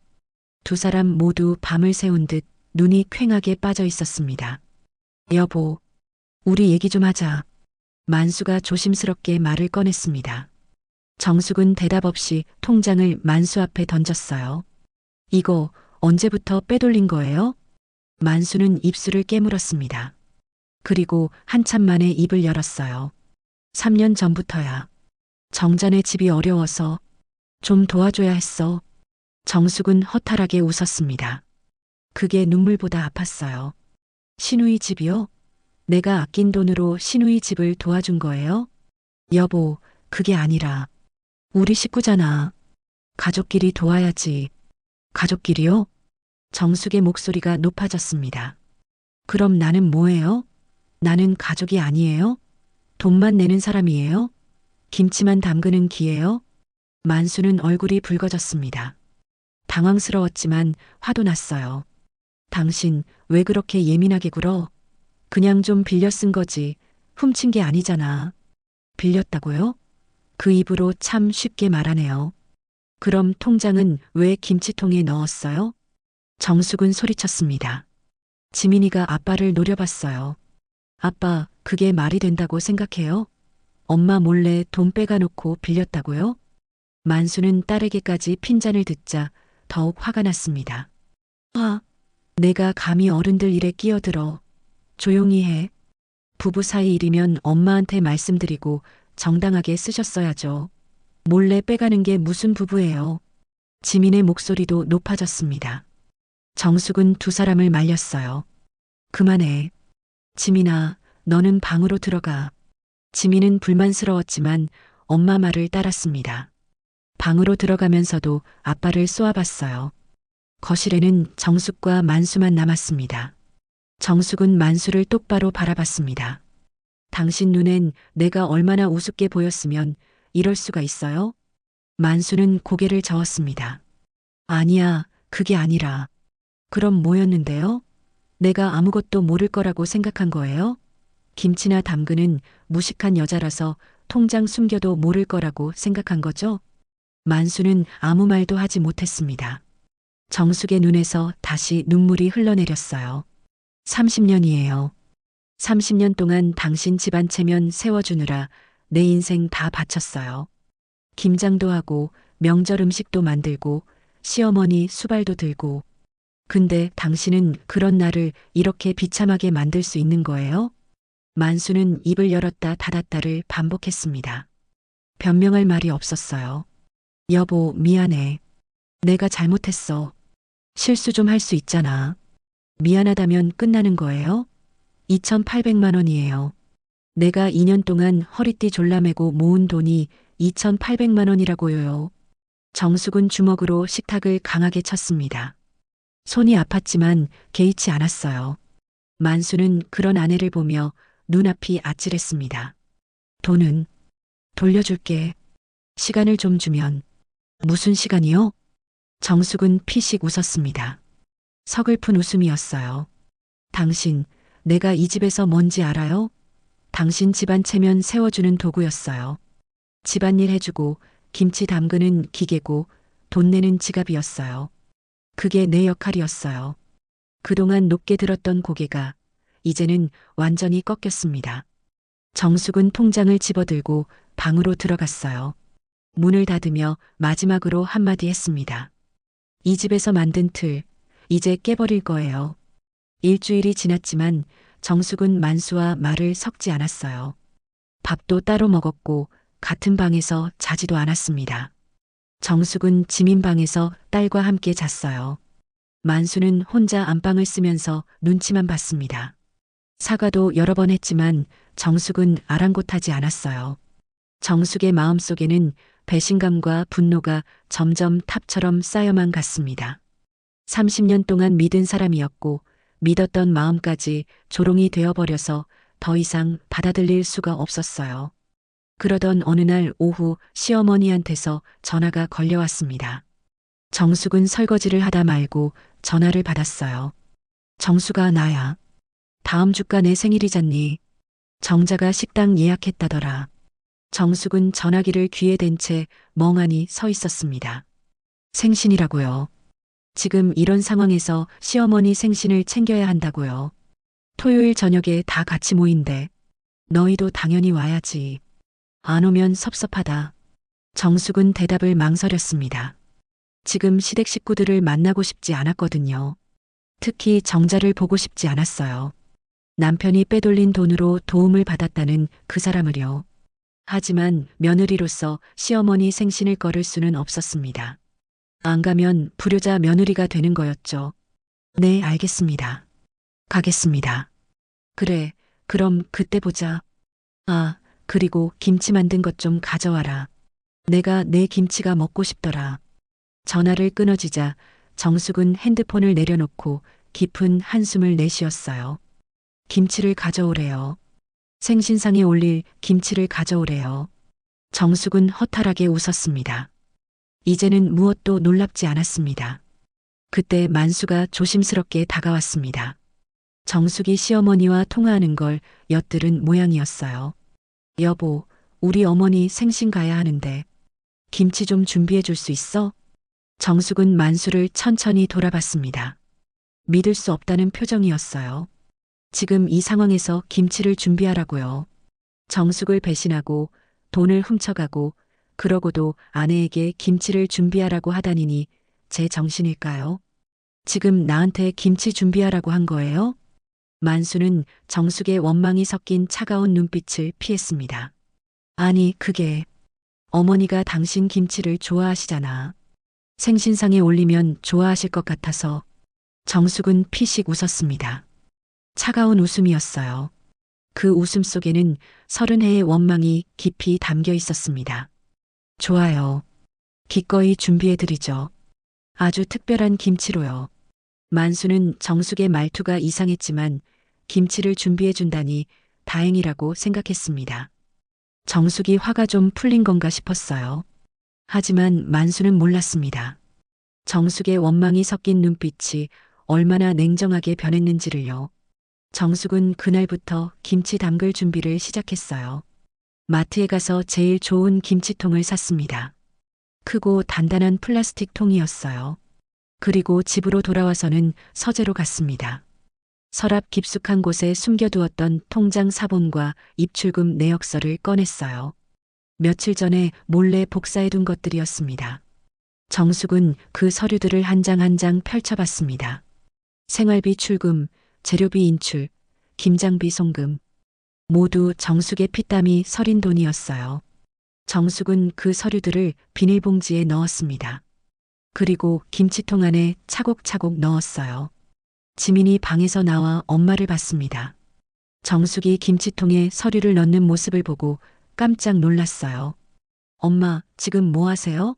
[SPEAKER 1] 두 사람 모두 밤을 새운 듯 눈이 퀭하게 빠져 있었습니다. 여보, 우리 얘기 좀 하자. 만수가 조심스럽게 말을 꺼냈습니다. 정숙은 대답 없이 통장을 만수 앞에 던졌어요. 이거 언제부터 빼돌린 거예요? 만수는 입술을 깨물었습니다. 그리고 한참 만에 입을 열었어요. 3년 전부터야. 정자네 집이 어려워서 좀 도와줘야 했어. 정숙은 허탈하게 웃었습니다. 그게 눈물보다 아팠어요. 신우이 집이요? 내가 아낀 돈으로 신우이 집을 도와준 거예요? 여보, 그게 아니라 우리 식구잖아. 가족끼리 도와야지. 가족끼리요? 정숙의 목소리가 높아졌습니다. 그럼 나는 뭐예요? 나는 가족이 아니에요? 돈만 내는 사람이에요? 김치만 담그는 기예요? 만수는 얼굴이 붉어졌습니다. 당황스러웠지만 화도 났어요. 당신 왜 그렇게 예민하게 굴어? 그냥 좀 빌려 쓴 거지. 훔친 게 아니잖아. 빌렸다고요? 그 입으로 참 쉽게 말하네요. 그럼 통장은 왜 김치통에 넣었어요? 정숙은 소리쳤습니다. 지민이가 아빠를 노려봤어요. 아빠, 그게 말이 된다고 생각해요? 엄마 몰래 돈 빼가놓고 빌렸다고요? 만수는 딸에게까지 핀잔을 듣자 더욱 화가 났습니다. 내가 감히 어른들 일에 끼어들어. 조용히 해. 부부 사이 일이면 엄마한테 말씀드리고 정당하게 쓰셨어야죠. 몰래 빼가는 게 무슨 부부예요. 지민의 목소리도 높아졌습니다. 정숙은 두 사람을 말렸어요. 그만해. 지민아, 너는 방으로 들어가. 지민은 불만스러웠지만 엄마 말을 따랐습니다. 방으로 들어가면서도 아빠를 쏘아봤어요. 거실에는 정숙과 만수만 남았습니다. 정숙은 만수를 똑바로 바라봤습니다. 당신 눈엔 내가 얼마나 우습게 보였으면 이럴 수가 있어요? 만수는 고개를 저었습니다. 아니야, 그게 아니라. 그럼 뭐였는데요? 내가 아무것도 모를 거라고 생각한 거예요? 김치나 담그는 무식한 여자라서 통장 숨겨도 모를 거라고 생각한 거죠? 만수는 아무 말도 하지 못했습니다. 정숙의 눈에서 다시 눈물이 흘러내렸어요. 30년이에요. 30년 동안 당신 집안 체면 세워주느라 내 인생 다 바쳤어요. 김장도 하고 명절 음식도 만들고 시어머니 수발도 들고. 근데 당신은 그런 나를 이렇게 비참하게 만들 수 있는 거예요? 만수는 입을 열었다 닫았다를 반복했습니다. 변명할 말이 없었어요. 여보, 미안해. 내가 잘못했어. 실수 좀 할 수 있잖아. 미안하다면 끝나는 거예요? 2,800만 원이에요. 내가 2년 동안 허리띠 졸라매고 모은 돈이 2,800만 원이라고요. 정숙은 주먹으로 식탁을 강하게 쳤습니다. 손이 아팠지만 개의치 않았어요. 만수는 그런 아내를 보며 눈앞이 아찔했습니다. 돈은 돌려줄게. 시간을 좀 주면. 무슨 시간이요? 정숙은 피식 웃었습니다. 서글픈 웃음이었어요. 당신, 내가 이 집에서 뭔지 알아요? 당신 집안 체면 세워주는 도구였어요. 집안일 해주고 김치 담그는 기계고 돈 내는 지갑이었어요. 그게 내 역할이었어요. 그동안 높게 들었던 고개가 이제는 완전히 꺾였습니다. 정숙은 통장을 집어들고 방으로 들어갔어요. 문을 닫으며 마지막으로 한마디 했습니다. 이 집에서 만든 틀, 이제 깨버릴 거예요. 일주일이 지났지만 정숙은 만수와 말을 섞지 않았어요. 밥도 따로 먹었고 같은 방에서 자지도 않았습니다. 정숙은 지민방에서 딸과 함께 잤어요. 만수는 혼자 안방을 쓰면서 눈치만 봤습니다. 사과도 여러 번 했지만 정숙은 아랑곳하지 않았어요. 정숙의 마음속에는 배신감과 분노가 점점 탑처럼 쌓여만 갔습니다. 30년 동안 믿은 사람이었고 믿었던 마음까지 조롱이 되어버려서 더 이상 받아들일 수가 없었어요. 그러던 어느 날 오후 시어머니한테서 전화가 걸려왔습니다. 정숙은 설거지를 하다 말고 전화를 받았어요. 정수가 나야. 다음 주가 내 생일이잖니. 정자가 식당 예약했다더라. 정숙은 전화기를 귀에 댄 채 멍하니 서 있었습니다. 생신이라고요. 지금 이런 상황에서 시어머니 생신을 챙겨야 한다고요. 토요일 저녁에 다 같이 모인대. 너희도 당연히 와야지. 안 오면 섭섭하다. 정숙은 대답을 망설였습니다. 지금 시댁 식구들을 만나고 싶지 않았거든요. 특히 정자를 보고 싶지 않았어요. 남편이 빼돌린 돈으로 도움을 받았다는 그 사람을요. 하지만 며느리로서 시어머니 생신을 거를 수는 없었습니다. 안 가면 불효자 며느리가 되는 거였죠. 네, 알겠습니다. 가겠습니다. 그래, 그럼 그때 보자. 아, 그리고 김치 만든 것 좀 가져와라. 내가 내 김치가 먹고 싶더라. 전화를 끊어지자 정숙은 핸드폰을 내려놓고 깊은 한숨을 내쉬었어요. 김치를 가져오래요. 생신상에 올릴 김치를 가져오래요. 정숙은 허탈하게 웃었습니다. 이제는 무엇도 놀랍지 않았습니다. 그때 만수가 조심스럽게 다가왔습니다. 정숙이 시어머니와 통화하는 걸 엿들은 모양이었어요. 여보, 우리 어머니 생신 가야 하는데 김치 좀 준비해 줄 수 있어? 정숙은 만수를 천천히 돌아봤습니다. 믿을 수 없다는 표정이었어요. 지금 이 상황에서 김치를 준비하라고요. 정숙을 배신하고 돈을 훔쳐가고 그러고도 아내에게 김치를 준비하라고 하다니니 제 정신일까요? 지금 나한테 김치 준비하라고 한 거예요? 만수는 정숙의 원망이 섞인 차가운 눈빛을 피했습니다. 아니, 그게 어머니가 당신 김치를 좋아하시잖아. 생신상에 올리면 좋아하실 것 같아서. 정숙은 피식 웃었습니다. 차가운 웃음이었어요. 그 웃음 속에는 30해의 원망이 깊이 담겨 있었습니다. 좋아요. 기꺼이 준비해드리죠. 아주 특별한 김치로요. 만수는 정숙의 말투가 이상했지만 김치를 준비해준다니 다행이라고 생각했습니다. 정숙이 화가 좀 풀린 건가 싶었어요. 하지만 만수는 몰랐습니다. 정숙의 원망이 섞인 눈빛이 얼마나 냉정하게 변했는지를요. 정숙은 그날부터 김치 담글 준비를 시작했어요. 마트에 가서 제일 좋은 김치통을 샀습니다. 크고 단단한 플라스틱 통이었어요. 그리고 집으로 돌아와서는 서재로 갔습니다. 서랍 깊숙한 곳에 숨겨두었던 통장 사본과 입출금 내역서를 꺼냈어요. 며칠 전에 몰래 복사해둔 것들이었습니다. 정숙은 그 서류들을 한 장 한 장 펼쳐봤습니다. 생활비 출금, 재료비 인출, 김장비 송금. 모두 정숙의 피땀이 서린 돈이었어요. 정숙은 그 서류들을 비닐봉지에 넣었습니다. 그리고 김치통 안에 차곡차곡 넣었어요. 지민이 방에서 나와 엄마를 봤습니다. 정숙이 김치통에 서류를 넣는 모습을 보고 깜짝 놀랐어요. 엄마, 지금 뭐 하세요?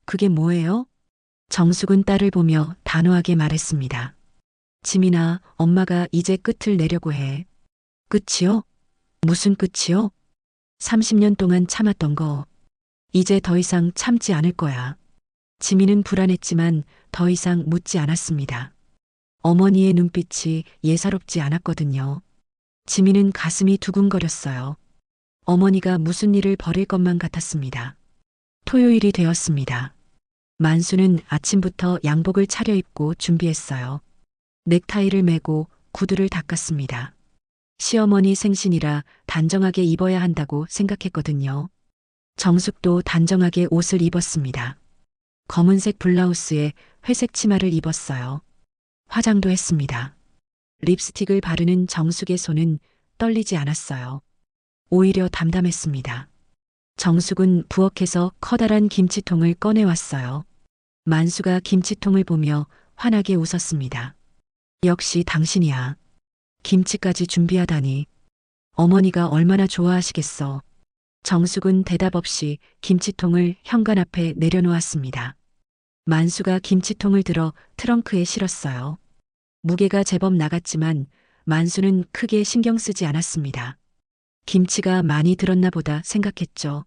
[SPEAKER 1] 그게 뭐예요? 정숙은 딸을 보며 단호하게 말했습니다. 지민아, 엄마가 이제 끝을 내려고 해. 끝이요? 무슨 끝이요? 30년 동안 참았던 거. 이제 더 이상 참지 않을 거야. 지민은 불안했지만 더 이상 묻지 않았습니다. 어머니의 눈빛이 예사롭지 않았거든요. 지민은 가슴이 두근거렸어요. 어머니가 무슨 일을 벌일 것만 같았습니다. 토요일이 되었습니다. 만수는 아침부터 양복을 차려입고 준비했어요. 넥타이를 매고 구두를 닦았습니다. 시어머니 생신이라 단정하게 입어야 한다고 생각했거든요. 정숙도 단정하게 옷을 입었습니다. 검은색 블라우스에 회색 치마를 입었어요. 화장도 했습니다. 립스틱을 바르는 정숙의 손은 떨리지 않았어요. 오히려 담담했습니다. 정숙은 부엌에서 커다란 김치통을 꺼내왔어요. 만수가 김치통을 보며 환하게 웃었습니다. 역시 당신이야. 김치까지 준비하다니. 어머니가 얼마나 좋아하시겠어. 정숙은 대답 없이 김치통을 현관 앞에 내려놓았습니다. 만수가 김치통을 들어 트렁크에 실었어요. 무게가 제법 나갔지만 만수는 크게 신경 쓰지 않았습니다. 김치가 많이 들었나 보다 생각했죠.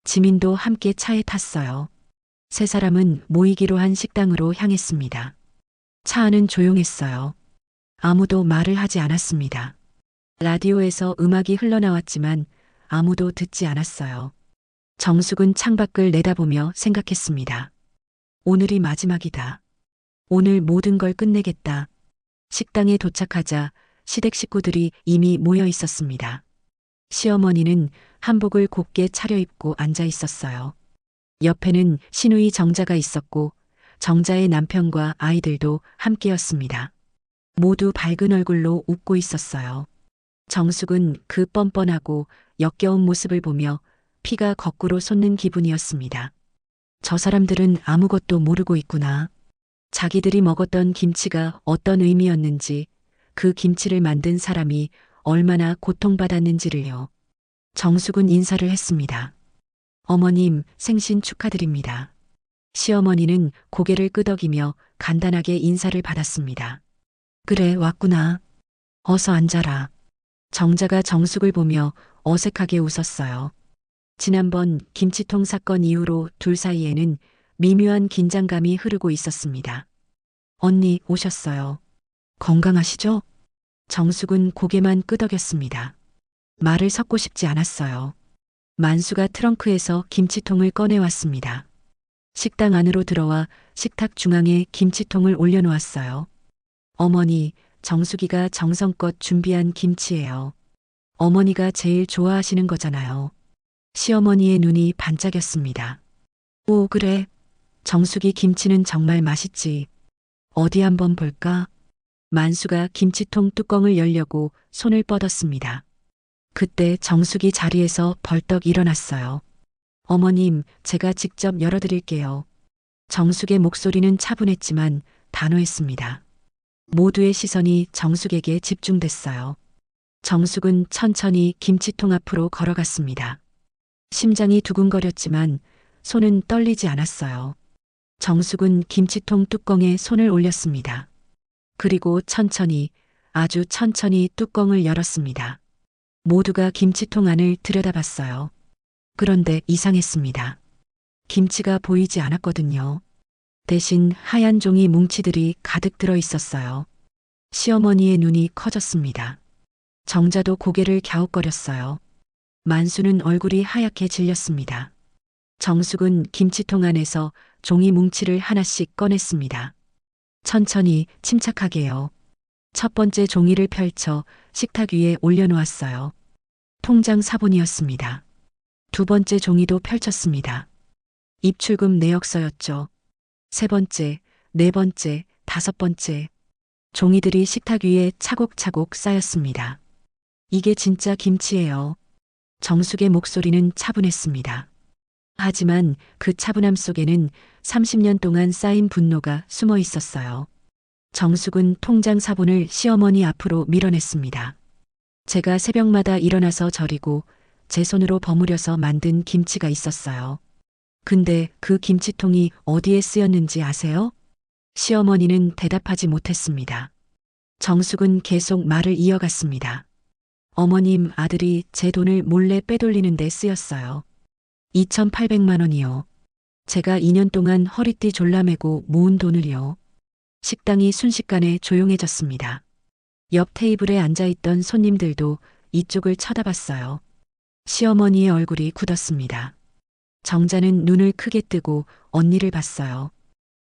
[SPEAKER 1] 지민도 함께 차에 탔어요. 세 사람은 모이기로 한 식당으로 향했습니다. 차 안은 조용했어요. 아무도 말을 하지 않았습니다. 라디오에서 음악이 흘러나왔지만 아무도 듣지 않았어요. 정숙은 창밖을 내다보며 생각했습니다. 오늘이 마지막이다. 오늘 모든 걸 끝내겠다. 식당에 도착하자 시댁 식구들이 이미 모여 있었습니다. 시어머니는 한복을 곱게 차려입고 앉아 있었어요. 옆에는 시누이 정자가 있었고 정자의 남편과 아이들도 함께였습니다. 모두 밝은 얼굴로 웃고 있었어요. 정숙은 그 뻔뻔하고 역겨운 모습을 보며 피가 거꾸로 솟는 기분이었습니다. 저 사람들은 아무것도 모르고 있구나. 자기들이 먹었던 김치가 어떤 의미였는지, 그 김치를 만든 사람이 얼마나 고통받았는지를요. 정숙은 인사를 했습니다. 어머님, 생신 축하드립니다. 시어머니는 고개를 끄덕이며 간단하게 인사를 받았습니다. 그래, 왔구나. 어서 앉아라. 정자가 정숙을 보며 어색하게 웃었어요. 지난번 김치통 사건 이후로 둘 사이에는 미묘한 긴장감이 흐르고 있었습니다. 언니 오셨어요. 건강하시죠? 정숙은 고개만 끄덕였습니다. 말을 섞고 싶지 않았어요. 만수가 트렁크에서 김치통을 꺼내왔습니다. 식당 안으로 들어와 식탁 중앙에 김치통을 올려놓았어요. 어머니, 정숙이가 정성껏 준비한 김치예요. 어머니가 제일 좋아하시는 거잖아요. 시어머니의 눈이 반짝였습니다. 오, 그래. 정숙이 김치는 정말 맛있지. 어디 한번 볼까? 만수가 김치통 뚜껑을 열려고 손을 뻗었습니다. 그때 정숙이 자리에서 벌떡 일어났어요. 어머님, 제가 직접 열어드릴게요. 정숙의 목소리는 차분했지만 단호했습니다. 모두의 시선이 정숙에게 집중됐어요. 정숙은 천천히 김치통 앞으로 걸어갔습니다. 심장이 두근거렸지만 손은 떨리지 않았어요. 정숙은 김치통 뚜껑에 손을 올렸습니다. 그리고 천천히, 아주 천천히 뚜껑을 열었습니다. 모두가 김치통 안을 들여다봤어요. 그런데 이상했습니다. 김치가 보이지 않았거든요. 대신 하얀 종이 뭉치들이 가득 들어 있었어요. 시어머니의 눈이 커졌습니다. 정자도 고개를 갸웃거렸어요. 만수는 얼굴이 하얗게 질렸습니다. 정숙은 김치통 안에서 종이 뭉치를 하나씩 꺼냈습니다. 천천히 침착하게요. 첫 번째 종이를 펼쳐 식탁 위에 올려놓았어요. 통장 사본이었습니다. 두 번째 종이도 펼쳤습니다. 입출금 내역서였죠. 세 번째, 네 번째, 다섯 번째. 종이들이 식탁 위에 차곡차곡 쌓였습니다. 이게 진짜 김치예요. 정숙의 목소리는 차분했습니다. 하지만 그 차분함 속에는 30년 동안 쌓인 분노가 숨어 있었어요. 정숙은 통장 사본을 시어머니 앞으로 밀어냈습니다. 제가 새벽마다 일어나서 절이고 제 손으로 버무려서 만든 김치가 있었어요. 근데 그 김치통이 어디에 쓰였는지 아세요? 시어머니는 대답하지 못했습니다. 정숙은 계속 말을 이어갔습니다. 어머님, 아들이 제 돈을 몰래 빼돌리는 데 쓰였어요. 2,800만 원이요. 제가 2년 동안 허리띠 졸라매고 모은 돈을요. 식당이 순식간에 조용해졌습니다. 옆 테이블에 앉아있던 손님들도 이쪽을 쳐다봤어요. 시어머니의 얼굴이 굳었습니다. 정자는 눈을 크게 뜨고 언니를 봤어요.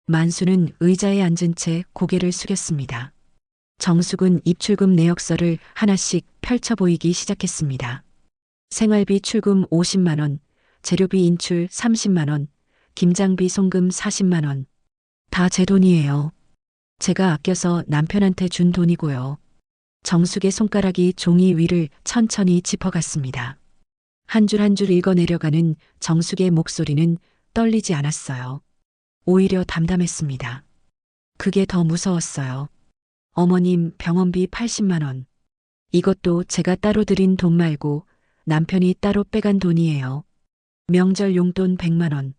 [SPEAKER 1] 만수는 의자에 앉은 채 고개를 숙였습니다. 정숙은 입출금 내역서를 하나씩 펼쳐 보이기 시작했습니다. 생활비 출금 50만 원, 재료비 인출 30만 원, 김장비 송금 40만 원. 다 제 돈이에요. 제가 아껴서 남편한테 준 돈이고요. 정숙의 손가락이 종이 위를 천천히 짚어갔습니다. 한 줄 한 줄 읽어내려가는 정숙의 목소리는 떨리지 않았어요. 오히려 담담했습니다. 그게 더 무서웠어요. 어머님, 병원비 80만 원. 이것도 제가 따로 드린 돈 말고 남편이 따로 빼간 돈이에요. 명절 용돈 100만 원.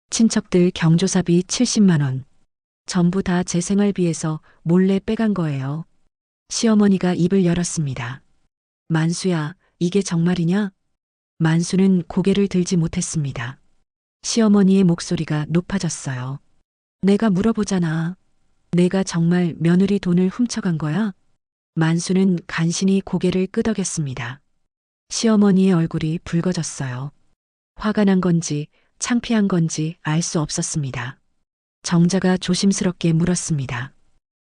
[SPEAKER 1] 친척들 경조사비 70만 원. 전부 다 제 생활비에서 몰래 빼간 거예요. 시어머니가 입을 열었습니다. 만수야, 이게 정말이냐? 만수는 고개를 들지 못했습니다. 시어머니의 목소리가 높아졌어요. 내가 물어보잖아. 내가 정말 며느리 돈을 훔쳐간 거야? 만수는 간신히 고개를 끄덕였습니다. 시어머니의 얼굴이 붉어졌어요. 화가 난 건지 창피한 건지 알 수 없었습니다. 정자가 조심스럽게 물었습니다.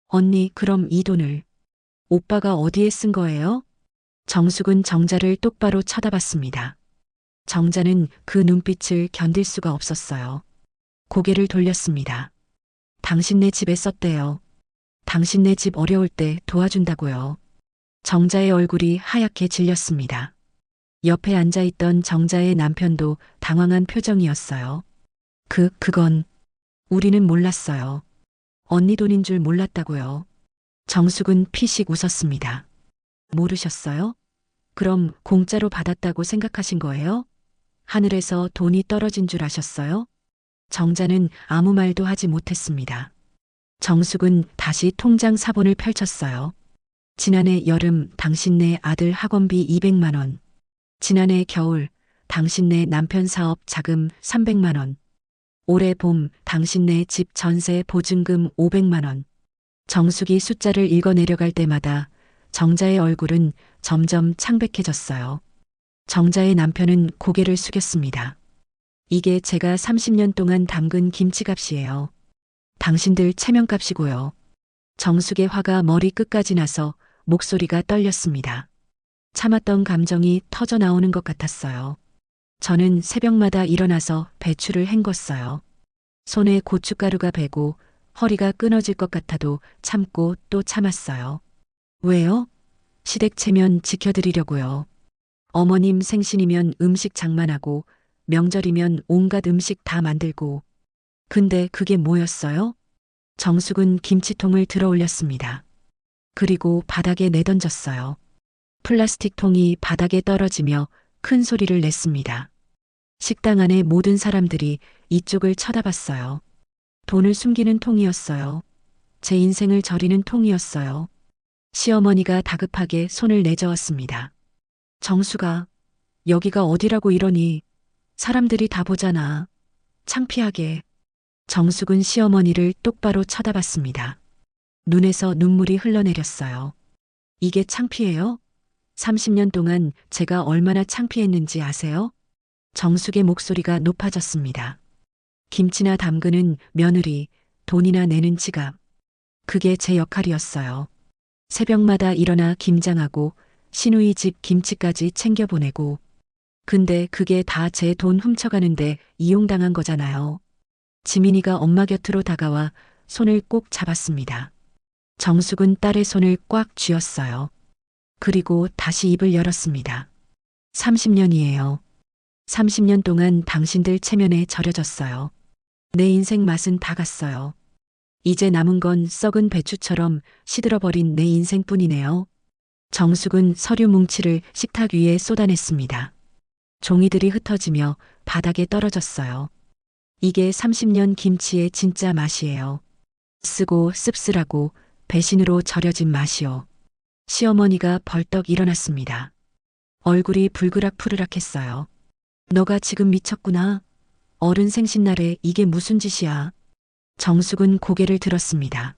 [SPEAKER 1] 언니, 그럼 이 돈을 오빠가 어디에 쓴 거예요? 정숙은 정자를 똑바로 쳐다봤습니다. 정자는 그 눈빛을 견딜 수가 없었어요. 고개를 돌렸습니다. 당신네 집에 썼대요. 당신네 집 어려울 때 도와준다고요. 정자의 얼굴이 하얗게 질렸습니다. 옆에 앉아있던 정자의 남편도 당황한 표정이었어요. 그건 우리는 몰랐어요. 언니 돈인 줄 몰랐다고요. 정숙은 피식 웃었습니다. 모르셨어요? 그럼 공짜로 받았다고 생각하신 거예요? 하늘에서 돈이 떨어진 줄 아셨어요? 정자는 아무 말도 하지 못했습니다. 정숙은 다시 통장 사본을 펼쳤어요. 지난해 여름 당신네 아들 학원비 200만 원. 지난해 겨울 당신네 남편 사업 자금 300만 원. 올해 봄 당신네 집 전세 보증금 500만 원. 정숙이 숫자를 읽어 내려갈 때마다 정자의 얼굴은 점점 창백해졌어요. 정자의 남편은 고개를 숙였습니다. 이게 제가 30년 동안 담근 김치값이에요. 당신들 체면값이고요. 정숙의 화가 머리 끝까지 나서 목소리가 떨렸습니다. 참았던 감정이 터져 나오는 것 같았어요. 저는 새벽마다 일어나서 배추를 헹궜어요. 손에 고춧가루가 배고 허리가 끊어질 것 같아도 참고 또 참았어요. 왜요? 시댁 체면 지켜드리려고요. 어머님 생신이면 음식 장만하고 명절이면 온갖 음식 다 만들고. 근데 그게 뭐였어요? 정숙은 김치통을 들어 올렸습니다. 그리고 바닥에 내던졌어요. 플라스틱 통이 바닥에 떨어지며 큰 소리를 냈습니다. 식당 안의 모든 사람들이 이쪽을 쳐다봤어요. 돈을 숨기는 통이었어요. 제 인생을 저리는 통이었어요. 시어머니가 다급하게 손을 내저었습니다. 정수가, 여기가 어디라고 이러니? 사람들이 다 보잖아. 창피하게. 정숙은 시어머니를 똑바로 쳐다봤습니다. 눈에서 눈물이 흘러내렸어요. 이게 창피해요? 30년 동안 제가 얼마나 창피했는지 아세요? 정숙의 목소리가 높아졌습니다. 김치나 담그는 며느리, 돈이나 내는 지갑. 그게 제 역할이었어요. 새벽마다 일어나 김장하고 시누이 집 김치까지 챙겨보내고. 근데 그게 다 제 돈 훔쳐가는데 이용당한 거잖아요. 지민이가 엄마 곁으로 다가와 손을 꼭 잡았습니다. 정숙은 딸의 손을 꽉 쥐었어요. 그리고 다시 입을 열었습니다. 30년이에요. 30년 동안 당신들 체면에 절여졌어요. 내 인생 맛은 다 갔어요. 이제 남은 건 썩은 배추처럼 시들어버린 내 인생뿐이네요. 정숙은 서류 뭉치를 식탁 위에 쏟아냈습니다. 종이들이 흩어지며 바닥에 떨어졌어요. 이게 30년 김치의 진짜 맛이에요. 쓰고 씁쓸하고 배신으로 절여진 맛이요. 시어머니가 벌떡 일어났습니다. 얼굴이 불그락푸르락했어요. 너가 지금 미쳤구나. 어른 생신날에 이게 무슨 짓이야. 정숙은 고개를 들었습니다.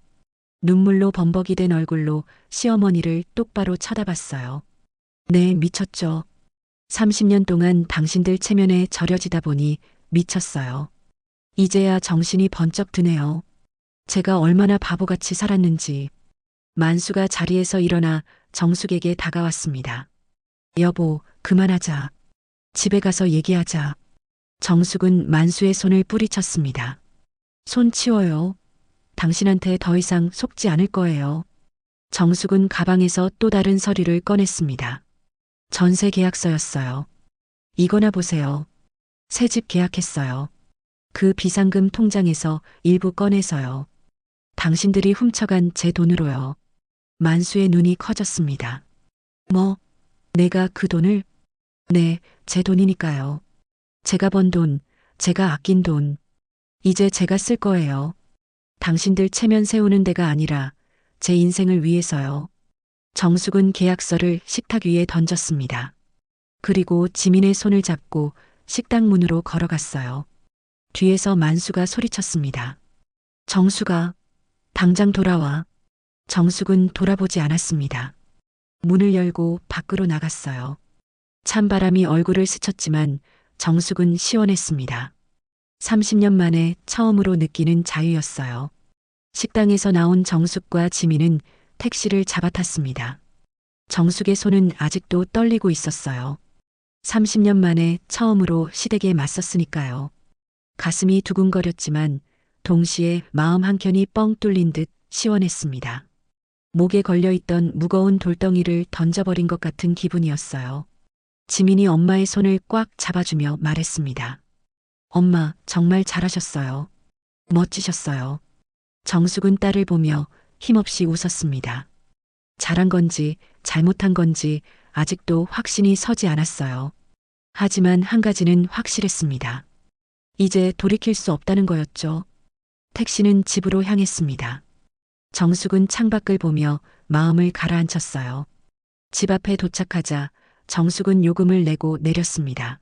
[SPEAKER 1] 눈물로 범벅이 된 얼굴로 시어머니를 똑바로 쳐다봤어요. 네, 미쳤죠. 30년 동안 당신들 체면에 절여지다 보니 미쳤어요. 이제야 정신이 번쩍 드네요. 제가 얼마나 바보같이 살았는지. 만수가 자리에서 일어나 정숙에게 다가왔습니다. 여보, 그만하자. 집에 가서 얘기하자. 정숙은 만수의 손을 뿌리쳤습니다. 손 치워요. 당신한테 더 이상 속지 않을 거예요. 정숙은 가방에서 또 다른 서류를 꺼냈습니다. 전세 계약서였어요. 이거나 보세요. 새 집 계약했어요. 그 비상금 통장에서 일부 꺼내서요. 당신들이 훔쳐간 제 돈으로요. 만수의 눈이 커졌습니다. 뭐? 내가 그 돈을? 네, 제 돈이니까요. 제가 번 돈, 제가 아낀 돈. 이제 제가 쓸 거예요. 당신들 체면 세우는 데가 아니라 제 인생을 위해서요. 정숙은 계약서를 식탁 위에 던졌습니다. 그리고 지민의 손을 잡고 식당 문으로 걸어갔어요. 뒤에서 만수가 소리쳤습니다. 정숙아, 당장 돌아와. 정숙은 돌아보지 않았습니다. 문을 열고 밖으로 나갔어요. 찬바람이 얼굴을 스쳤지만 정숙은 시원했습니다. 30년 만에 처음으로 느끼는 자유였어요. 식당에서 나온 정숙과 지민은 택시를 잡아탔습니다. 정숙의 손은 아직도 떨리고 있었어요. 30년 만에 처음으로 시댁에 맞섰으니까요. 가슴이 두근거렸지만 동시에 마음 한켠이 뻥 뚫린 듯 시원했습니다. 목에 걸려있던 무거운 돌덩이를 던져버린 것 같은 기분이었어요. 지민이 엄마의 손을 꽉 잡아주며 말했습니다. 엄마, 정말 잘하셨어요. 멋지셨어요. 정숙은 딸을 보며 힘없이 웃었습니다. 잘한 건지 잘못한 건지 아직도 확신이 서지 않았어요. 하지만 한 가지는 확실했습니다. 이제 돌이킬 수 없다는 거였죠. 택시는 집으로 향했습니다. 정숙은 창밖을 보며 마음을 가라앉혔어요. 집 앞에 도착하자 정숙은 요금을 내고 내렸습니다.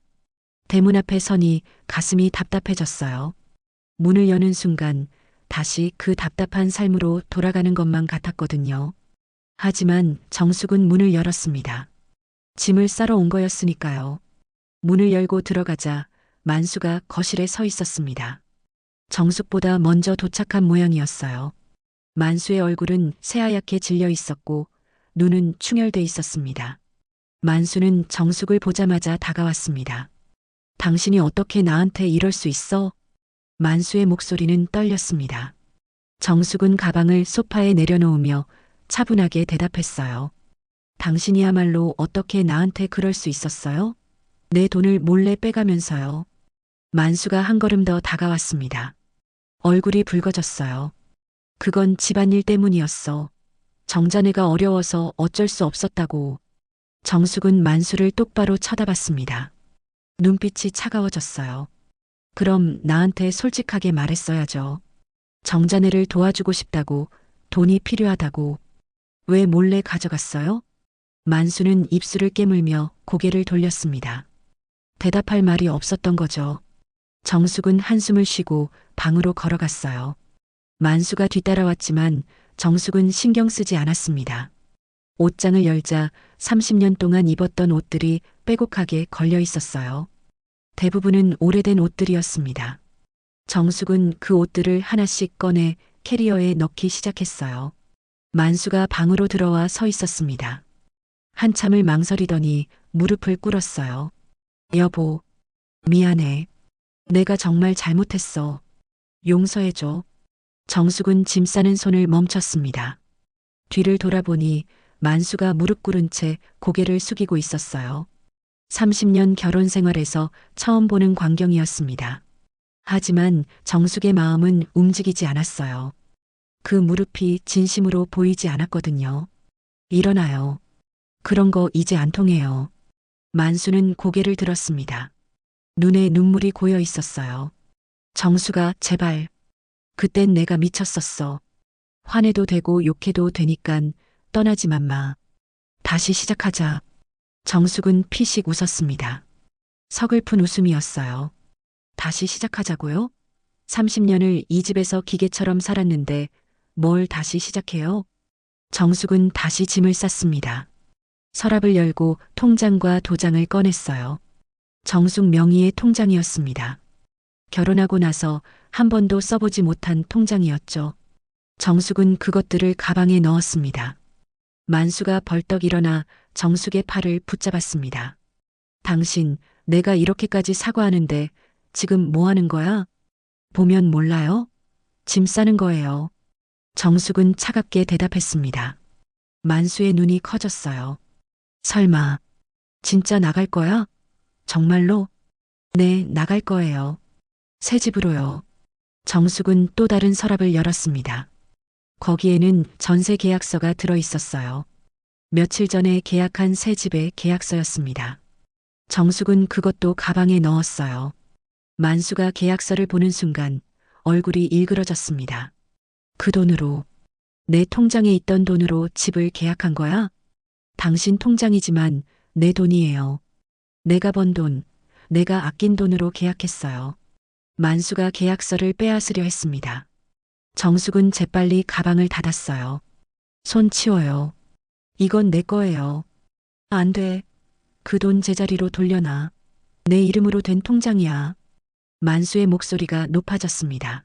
[SPEAKER 1] 대문 앞에 서니 가슴이 답답해졌어요. 문을 여는 순간 다시 그 답답한 삶으로 돌아가는 것만 같았거든요. 하지만 정숙은 문을 열었습니다. 짐을 싸러 온 거였으니까요. 문을 열고 들어가자 만수가 거실에 서 있었습니다. 정숙보다 먼저 도착한 모양이었어요. 만수의 얼굴은 새하얗게 질려 있었고 눈은 충혈돼 있었습니다. 만수는 정숙을 보자마자 다가왔습니다. 당신이 어떻게 나한테 이럴 수 있어? 만수의 목소리는 떨렸습니다. 정숙은 가방을 소파에 내려놓으며 차분하게 대답했어요. 당신이야말로 어떻게 나한테 그럴 수 있었어요? 내 돈을 몰래 빼가면서요. 만수가 한 걸음 더 다가왔습니다. 얼굴이 붉어졌어요. 그건 집안일 때문이었어. 정자네가 어려워서 어쩔 수 없었다고. 정숙은 만수를 똑바로 쳐다봤습니다. 눈빛이 차가워졌어요. 그럼 나한테 솔직하게 말했어야죠. 정자네를 도와주고 싶다고, 돈이 필요하다고. 왜 몰래 가져갔어요? 만수는 입술을 깨물며 고개를 돌렸습니다. 대답할 말이 없었던 거죠. 정숙은 한숨을 쉬고 방으로 걸어갔어요. 만수가 뒤따라왔지만 정숙은 신경 쓰지 않았습니다. 옷장을 열자 30년 동안 입었던 옷들이 빼곡하게 걸려 있었어요. 대부분은 오래된 옷들이었습니다. 정숙은 그 옷들을 하나씩 꺼내 캐리어에 넣기 시작했어요. 만수가 방으로 들어와 서 있었습니다. 한참을 망설이더니 무릎을 꿇었어요. 여보, 미안해. 내가 정말 잘못했어. 용서해줘. 정숙은 짐 싸는 손을 멈췄습니다. 뒤를 돌아보니 만수가 무릎 꿇은 채 고개를 숙이고 있었어요. 30년 결혼 생활에서 처음 보는 광경이었습니다. 하지만 정숙의 마음은 움직이지 않았어요. 그 무릎이 진심으로 보이지 않았거든요. 일어나요. 그런 거 이제 안 통해요. 만수는 고개를 들었습니다. 눈에 눈물이 고여 있었어요. 정수가 제발. 그땐 내가 미쳤었어. 화내도 되고 욕해도 되니깐 떠나지만 마. 다시 시작하자. 정숙은 피식 웃었습니다. 서글픈 웃음이었어요. 다시 시작하자고요? 30년을 이 집에서 기계처럼 살았는데 뭘 다시 시작해요? 정숙은 다시 짐을 쌌습니다. 서랍을 열고 통장과 도장을 꺼냈어요. 정숙 명의의 통장이었습니다. 결혼하고 나서 한 번도 써보지 못한 통장이었죠. 정숙은 그것들을 가방에 넣었습니다. 만수가 벌떡 일어나 정숙의 팔을 붙잡았습니다. 당신, 내가 이렇게까지 사과하는데 지금 뭐 하는 거야? 보면 몰라요? 짐 싸는 거예요. 정숙은 차갑게 대답했습니다. 만수의 눈이 커졌어요. 설마, 진짜 나갈 거야? 정말로? 네, 나갈 거예요. 새 집으로요. 정숙은 또 다른 서랍을 열었습니다. 거기에는 전세 계약서가 들어 있었어요. 며칠 전에 계약한 새 집의 계약서였습니다. 정숙은 그것도 가방에 넣었어요. 만수가 계약서를 보는 순간 얼굴이 일그러졌습니다. 그 돈으로, 내 통장에 있던 돈으로 집을 계약한 거야? 당신 통장이지만 내 돈이에요. 내가 번 돈, 내가 아낀 돈으로 계약했어요. 만수가 계약서를 빼앗으려 했습니다. 정숙은 재빨리 가방을 닫았어요. 손 치워요. 이건 내 거예요. 안 돼. 그 돈 제자리로 돌려놔. 내 이름으로 된 통장이야. 만수의 목소리가 높아졌습니다.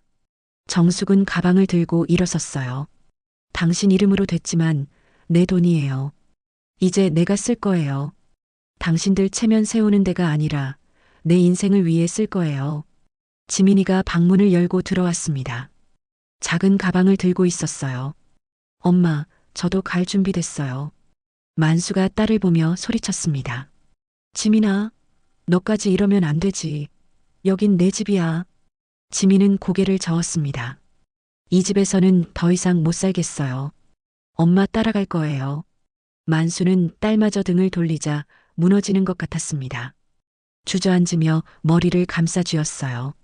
[SPEAKER 1] 정숙은 가방을 들고 일어섰어요. 당신 이름으로 됐지만 내 돈이에요. 이제 내가 쓸 거예요. 당신들 체면 세우는 데가 아니라 내 인생을 위해 쓸 거예요. 지민이가 방문을 열고 들어왔습니다. 작은 가방을 들고 있었어요. 엄마, 저도 갈 준비 됐어요. 만수가 딸을 보며 소리쳤습니다. 지민아, 너까지 이러면 안 되지. 여긴 내 집이야. 지민은 고개를 저었습니다. 이 집에서는 더 이상 못 살겠어요. 엄마 따라갈 거예요. 만수는 딸마저 등을 돌리자 무너지는 것 같았습니다. 주저앉으며 머리를 감싸쥐었어요.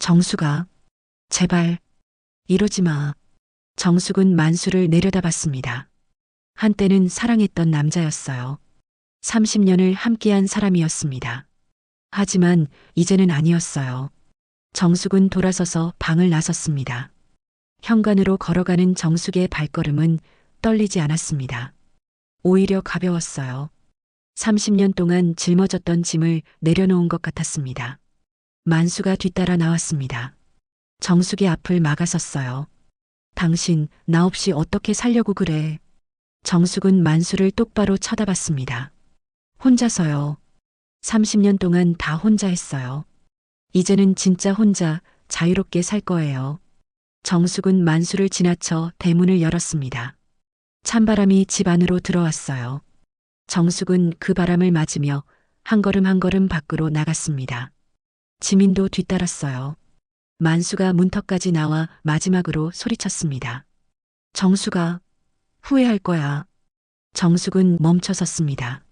[SPEAKER 1] 정수가, 제발, 이러지 마. 정숙은 만수를 내려다봤습니다. 한때는 사랑했던 남자였어요. 30년을 함께한 사람이었습니다. 하지만 이제는 아니었어요. 정숙은 돌아서서 방을 나섰습니다. 현관으로 걸어가는 정숙의 발걸음은 떨리지 않았습니다. 오히려 가벼웠어요. 30년 동안 짊어졌던 짐을 내려놓은 것 같았습니다. 만수가 뒤따라 나왔습니다. 정숙의 앞을 막아섰어요. 당신, 나 없이 어떻게 살려고 그래? 정숙은 만수를 똑바로 쳐다봤습니다. 혼자서요. 30년 동안 다 혼자 했어요. 이제는 진짜 혼자 자유롭게 살 거예요. 정숙은 만수를 지나쳐 대문을 열었습니다. 찬바람이 집 안으로 들어왔어요. 정숙은 그 바람을 맞으며 한 걸음 한 걸음 밖으로 나갔습니다. 지민도 뒤따랐어요. 만수가 문턱까지 나와 마지막으로 소리쳤습니다. 정수가, 후회할 거야. 정숙은 멈춰섰습니다.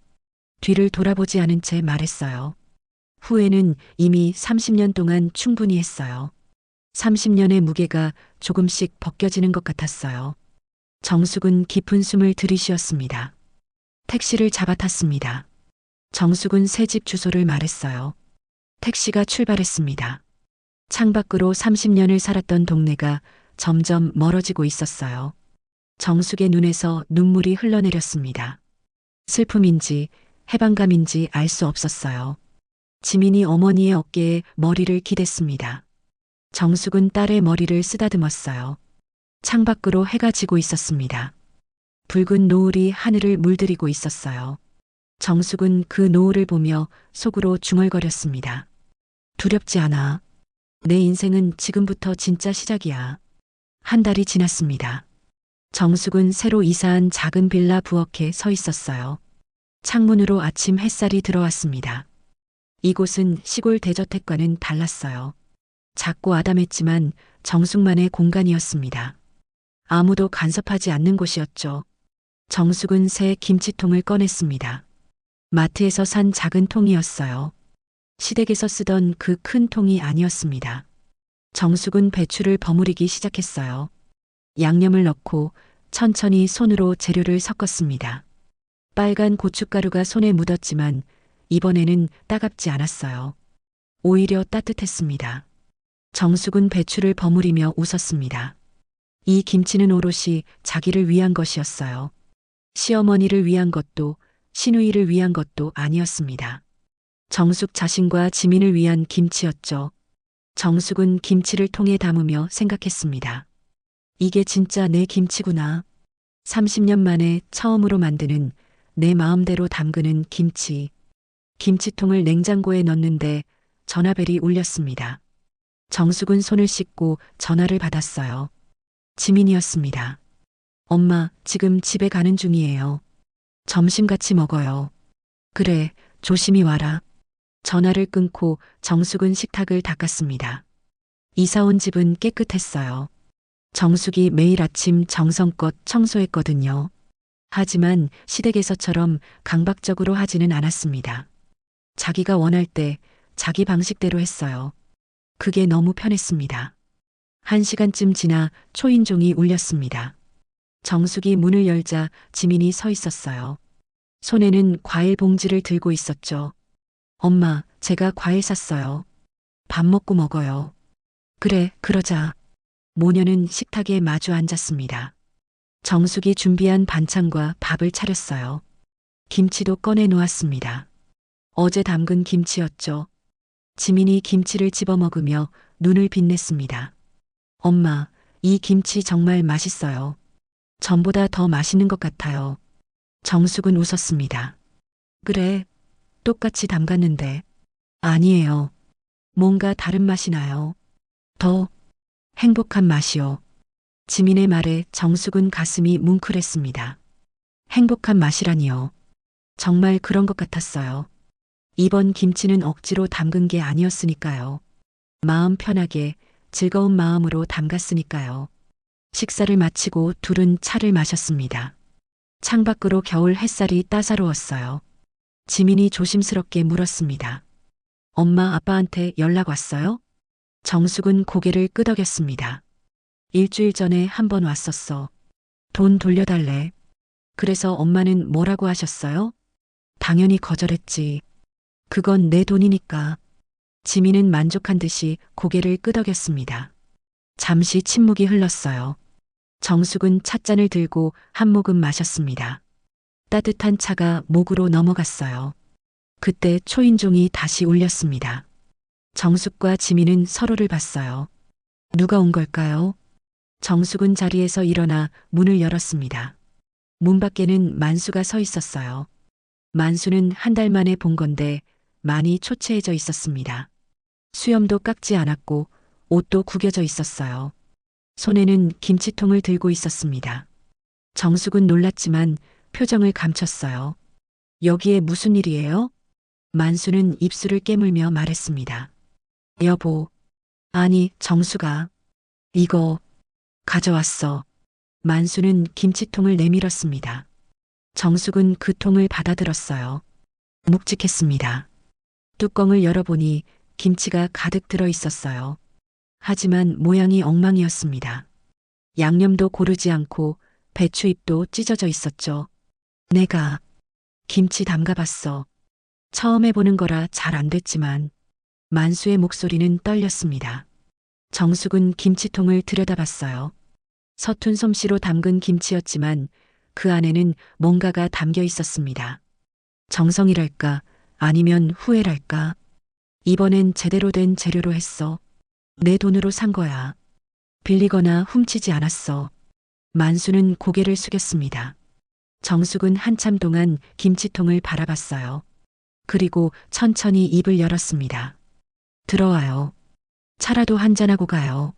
[SPEAKER 1] 뒤를 돌아보지 않은 채 말했어요. 후회는 이미 30년 동안 충분히 했어요. 30년의 무게가 조금씩 벗겨지는 것 같았어요. 정숙은 깊은 숨을 들이쉬었습니다. 택시를 잡아탔습니다. 정숙은 새 집 주소를 말했어요. 택시가 출발했습니다. 창밖으로 30년을 살았던 동네가 점점 멀어지고 있었어요. 정숙의 눈에서 눈물이 흘러내렸습니다. 슬픔인지 해방감인지 알 수 없었어요. 지민이 어머니의 어깨에 머리를 기댔습니다. 정숙은 딸의 머리를 쓰다듬었어요. 창밖으로 해가 지고 있었습니다. 붉은 노을이 하늘을 물들이고 있었어요. 정숙은 그 노을을 보며 속으로 중얼거렸습니다. 두렵지 않아. 내 인생은 지금부터 진짜 시작이야. 한 달이 지났습니다. 정숙은 새로 이사한 작은 빌라 부엌에 서 있었어요. 창문으로 아침 햇살이 들어왔습니다. 이곳은 시골 대저택과는 달랐어요. 작고 아담했지만 정숙만의 공간이었습니다. 아무도 간섭하지 않는 곳이었죠. 정숙은 새 김치통을 꺼냈습니다. 마트에서 산 작은 통이었어요. 시댁에서 쓰던 그 큰 통이 아니었습니다. 정숙은 배추를 버무리기 시작했어요. 양념을 넣고 천천히 손으로 재료를 섞었습니다. 빨간 고춧가루가 손에 묻었지만 이번에는 따갑지 않았어요. 오히려 따뜻했습니다. 정숙은 배추를 버무리며 웃었습니다. 이 김치는 오롯이 자기를 위한 것이었어요. 시어머니를 위한 것도 시누이를 위한 것도 아니었습니다. 정숙 자신과 지민을 위한 김치였죠. 정숙은 김치를 통에 담으며 생각했습니다. 이게 진짜 내 김치구나. 30년 만에 처음으로 만드는 내 마음대로 담그는 김치. 김치통을 냉장고에 넣는데 전화벨이 울렸습니다. 정숙은 손을 씻고 전화를 받았어요. 지민이었습니다. 엄마, 지금 집에 가는 중이에요. 점심 같이 먹어요. 그래, 조심히 와라. 전화를 끊고 정숙은 식탁을 닦았습니다. 이사 온 집은 깨끗했어요. 정숙이 매일 아침 정성껏 청소했거든요. 하지만 시댁에서처럼 강박적으로 하지는 않았습니다. 자기가 원할 때 자기 방식대로 했어요. 그게 너무 편했습니다. 1시간쯤 지나 초인종이 울렸습니다. 정숙이 문을 열자 지민이 서 있었어요. 손에는 과일 봉지를 들고 있었죠. 엄마, 제가 과일 샀어요. 밥 먹고 먹어요. 그래, 그러자. 모녀는 식탁에 마주 앉았습니다. 정숙이 준비한 반찬과 밥을 차렸어요. 김치도 꺼내 놓았습니다. 어제 담근 김치였죠. 지민이 김치를 집어 먹으며 눈을 빛냈습니다. 엄마, 이 김치 정말 맛있어요. 전보다 더 맛있는 것 같아요. 정숙은 웃었습니다. 그래, 똑같이 담갔는데. 아니에요. 뭔가 다른 맛이 나요. 더 행복한 맛이요. 지민의 말에 정숙은 가슴이 뭉클했습니다. 행복한 맛이라니요. 정말 그런 것 같았어요. 이번 김치는 억지로 담근 게 아니었으니까요. 마음 편하게 즐거운 마음으로 담갔으니까요. 식사를 마치고 둘은 차를 마셨습니다. 창밖으로 겨울 햇살이 따사로웠어요. 지민이 조심스럽게 물었습니다. 엄마, 아빠한테 연락 왔어요? 정숙은 고개를 끄덕였습니다. 일주일 전에 한 번 왔었어. 돈 돌려달래. 그래서 엄마는 뭐라고 하셨어요? 당연히 거절했지. 그건 내 돈이니까. 지민은 만족한 듯이 고개를 끄덕였습니다. 잠시 침묵이 흘렀어요. 정숙은 찻잔을 들고 한 모금 마셨습니다. 따뜻한 차가 목으로 넘어갔어요. 그때 초인종이 다시 울렸습니다. 정숙과 지민은 서로를 봤어요. 누가 온 걸까요? 정숙은 자리에서 일어나 문을 열었습니다. 문 밖에는 만수가 서 있었어요. 만수는 한 달 만에 본 건데 많이 초췌해져 있었습니다. 수염도 깎지 않았고 옷도 구겨져 있었어요. 손에는 김치통을 들고 있었습니다. 정숙은 놀랐지만 표정을 감췄어요. 여기에 무슨 일이에요? 만수는 입술을 깨물며 말했습니다. 여보. 아니, 정수가. 이거 가져왔어. 만수는 김치통을 내밀었습니다. 정숙은 그 통을 받아들었어요. 묵직했습니다. 뚜껑을 열어보니 김치가 가득 들어 있었어요. 하지만 모양이 엉망이었습니다. 양념도 고르지 않고 배추잎도 찢어져 있었죠. 내가 김치 담가봤어. 처음 해보는 거라 잘 안 됐지만 만수의 목소리는 떨렸습니다. 정숙은 김치통을 들여다봤어요. 서툰 솜씨로 담근 김치였지만 그 안에는 뭔가가 담겨 있었습니다. 정성이랄까 아니면 후회랄까. 이번엔 제대로 된 재료로 했어. 내 돈으로 산 거야. 빌리거나 훔치지 않았어. 만수는 고개를 숙였습니다. 정숙은 한참 동안 김치통을 바라봤어요. 그리고 천천히 입을 열었습니다. 들어와요. 차라도 한잔하고 가요.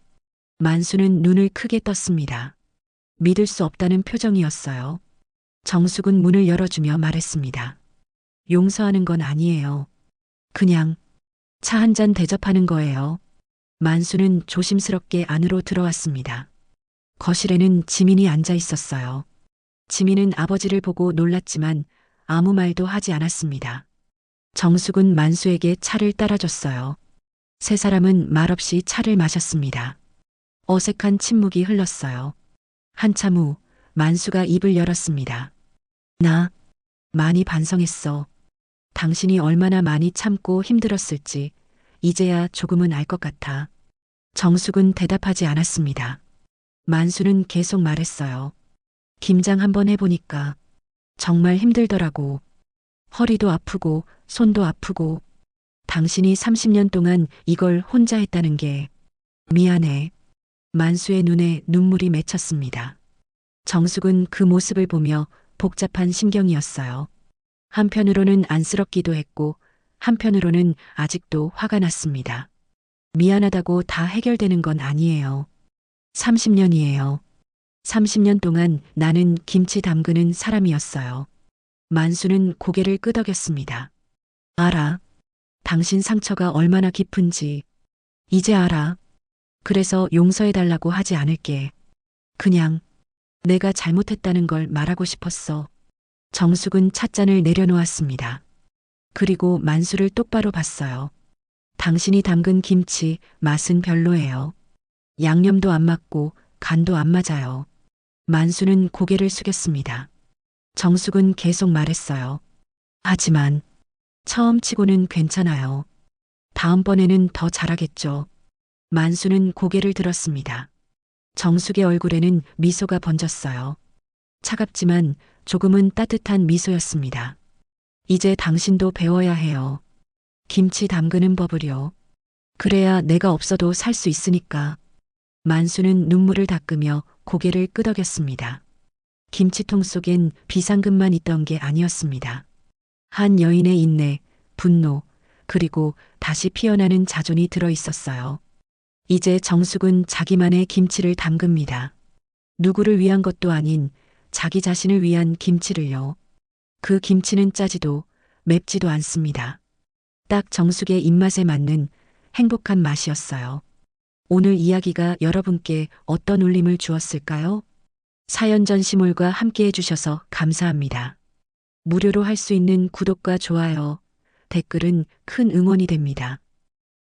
[SPEAKER 1] 만수는 눈을 크게 떴습니다. 믿을 수 없다는 표정이었어요. 정숙은 문을 열어주며 말했습니다. 용서하는 건 아니에요. 그냥 차 한 잔 대접하는 거예요. 만수는 조심스럽게 안으로 들어왔습니다. 거실에는 지민이 앉아 있었어요. 지민은 아버지를 보고 놀랐지만 아무 말도 하지 않았습니다. 정숙은 만수에게 차를 따라줬어요. 세 사람은 말없이 차를 마셨습니다. 어색한 침묵이 흘렀어요. 한참 후 만수가 입을 열었습니다. 나 많이 반성했어. 당신이 얼마나 많이 참고 힘들었을지 이제야 조금은 알 것 같아. 정숙은 대답하지 않았습니다. 만수는 계속 말했어요. 김장 한번 해보니까 정말 힘들더라고. 허리도 아프고 손도 아프고 당신이 30년 동안 이걸 혼자 했다는 게 미안해. 만수의 눈에 눈물이 맺혔습니다. 정숙은 그 모습을 보며 복잡한 심경이었어요. 한편으로는 안쓰럽기도 했고 한편으로는 아직도 화가 났습니다. 미안하다고 다 해결되는 건 아니에요. 30년이에요. 30년 동안 나는 김치 담그는 사람이었어요. 만수는 고개를 끄덕였습니다. 알아. 당신 상처가 얼마나 깊은지 이제 알아. 그래서 용서해달라고 하지 않을게. 그냥 내가 잘못했다는 걸 말하고 싶었어. 정숙은 찻잔을 내려놓았습니다. 그리고 만수를 똑바로 봤어요. 당신이 담근 김치 맛은 별로예요. 양념도 안 맞고 간도 안 맞아요. 만수는 고개를 숙였습니다. 정숙은 계속 말했어요. 하지만 처음 치고는 괜찮아요. 다음번에는 더 잘하겠죠. 만수는 고개를 들었습니다. 정숙의 얼굴에는 미소가 번졌어요. 차갑지만 조금은 따뜻한 미소였습니다. 이제 당신도 배워야 해요. 김치 담그는 법을요. 그래야 내가 없어도 살 수 있으니까. 만수는 눈물을 닦으며 고개를 끄덕였습니다. 김치통 속엔 비상금만 있던 게 아니었습니다. 한 여인의 인내, 분노, 그리고 다시 피어나는 자존이 들어 있었어요. 이제 정숙은 자기만의 김치를 담급니다. 누구를 위한 것도 아닌 자기 자신을 위한 김치를요. 그 김치는 짜지도 맵지도 않습니다. 딱 정숙의 입맛에 맞는 행복한 맛이었어요. 오늘 이야기가 여러분께 어떤 울림을 주었을까요? 사연 전시물과 함께 해주셔서 감사합니다. 무료로 할 수 있는 구독과 좋아요, 댓글은 큰 응원이 됩니다.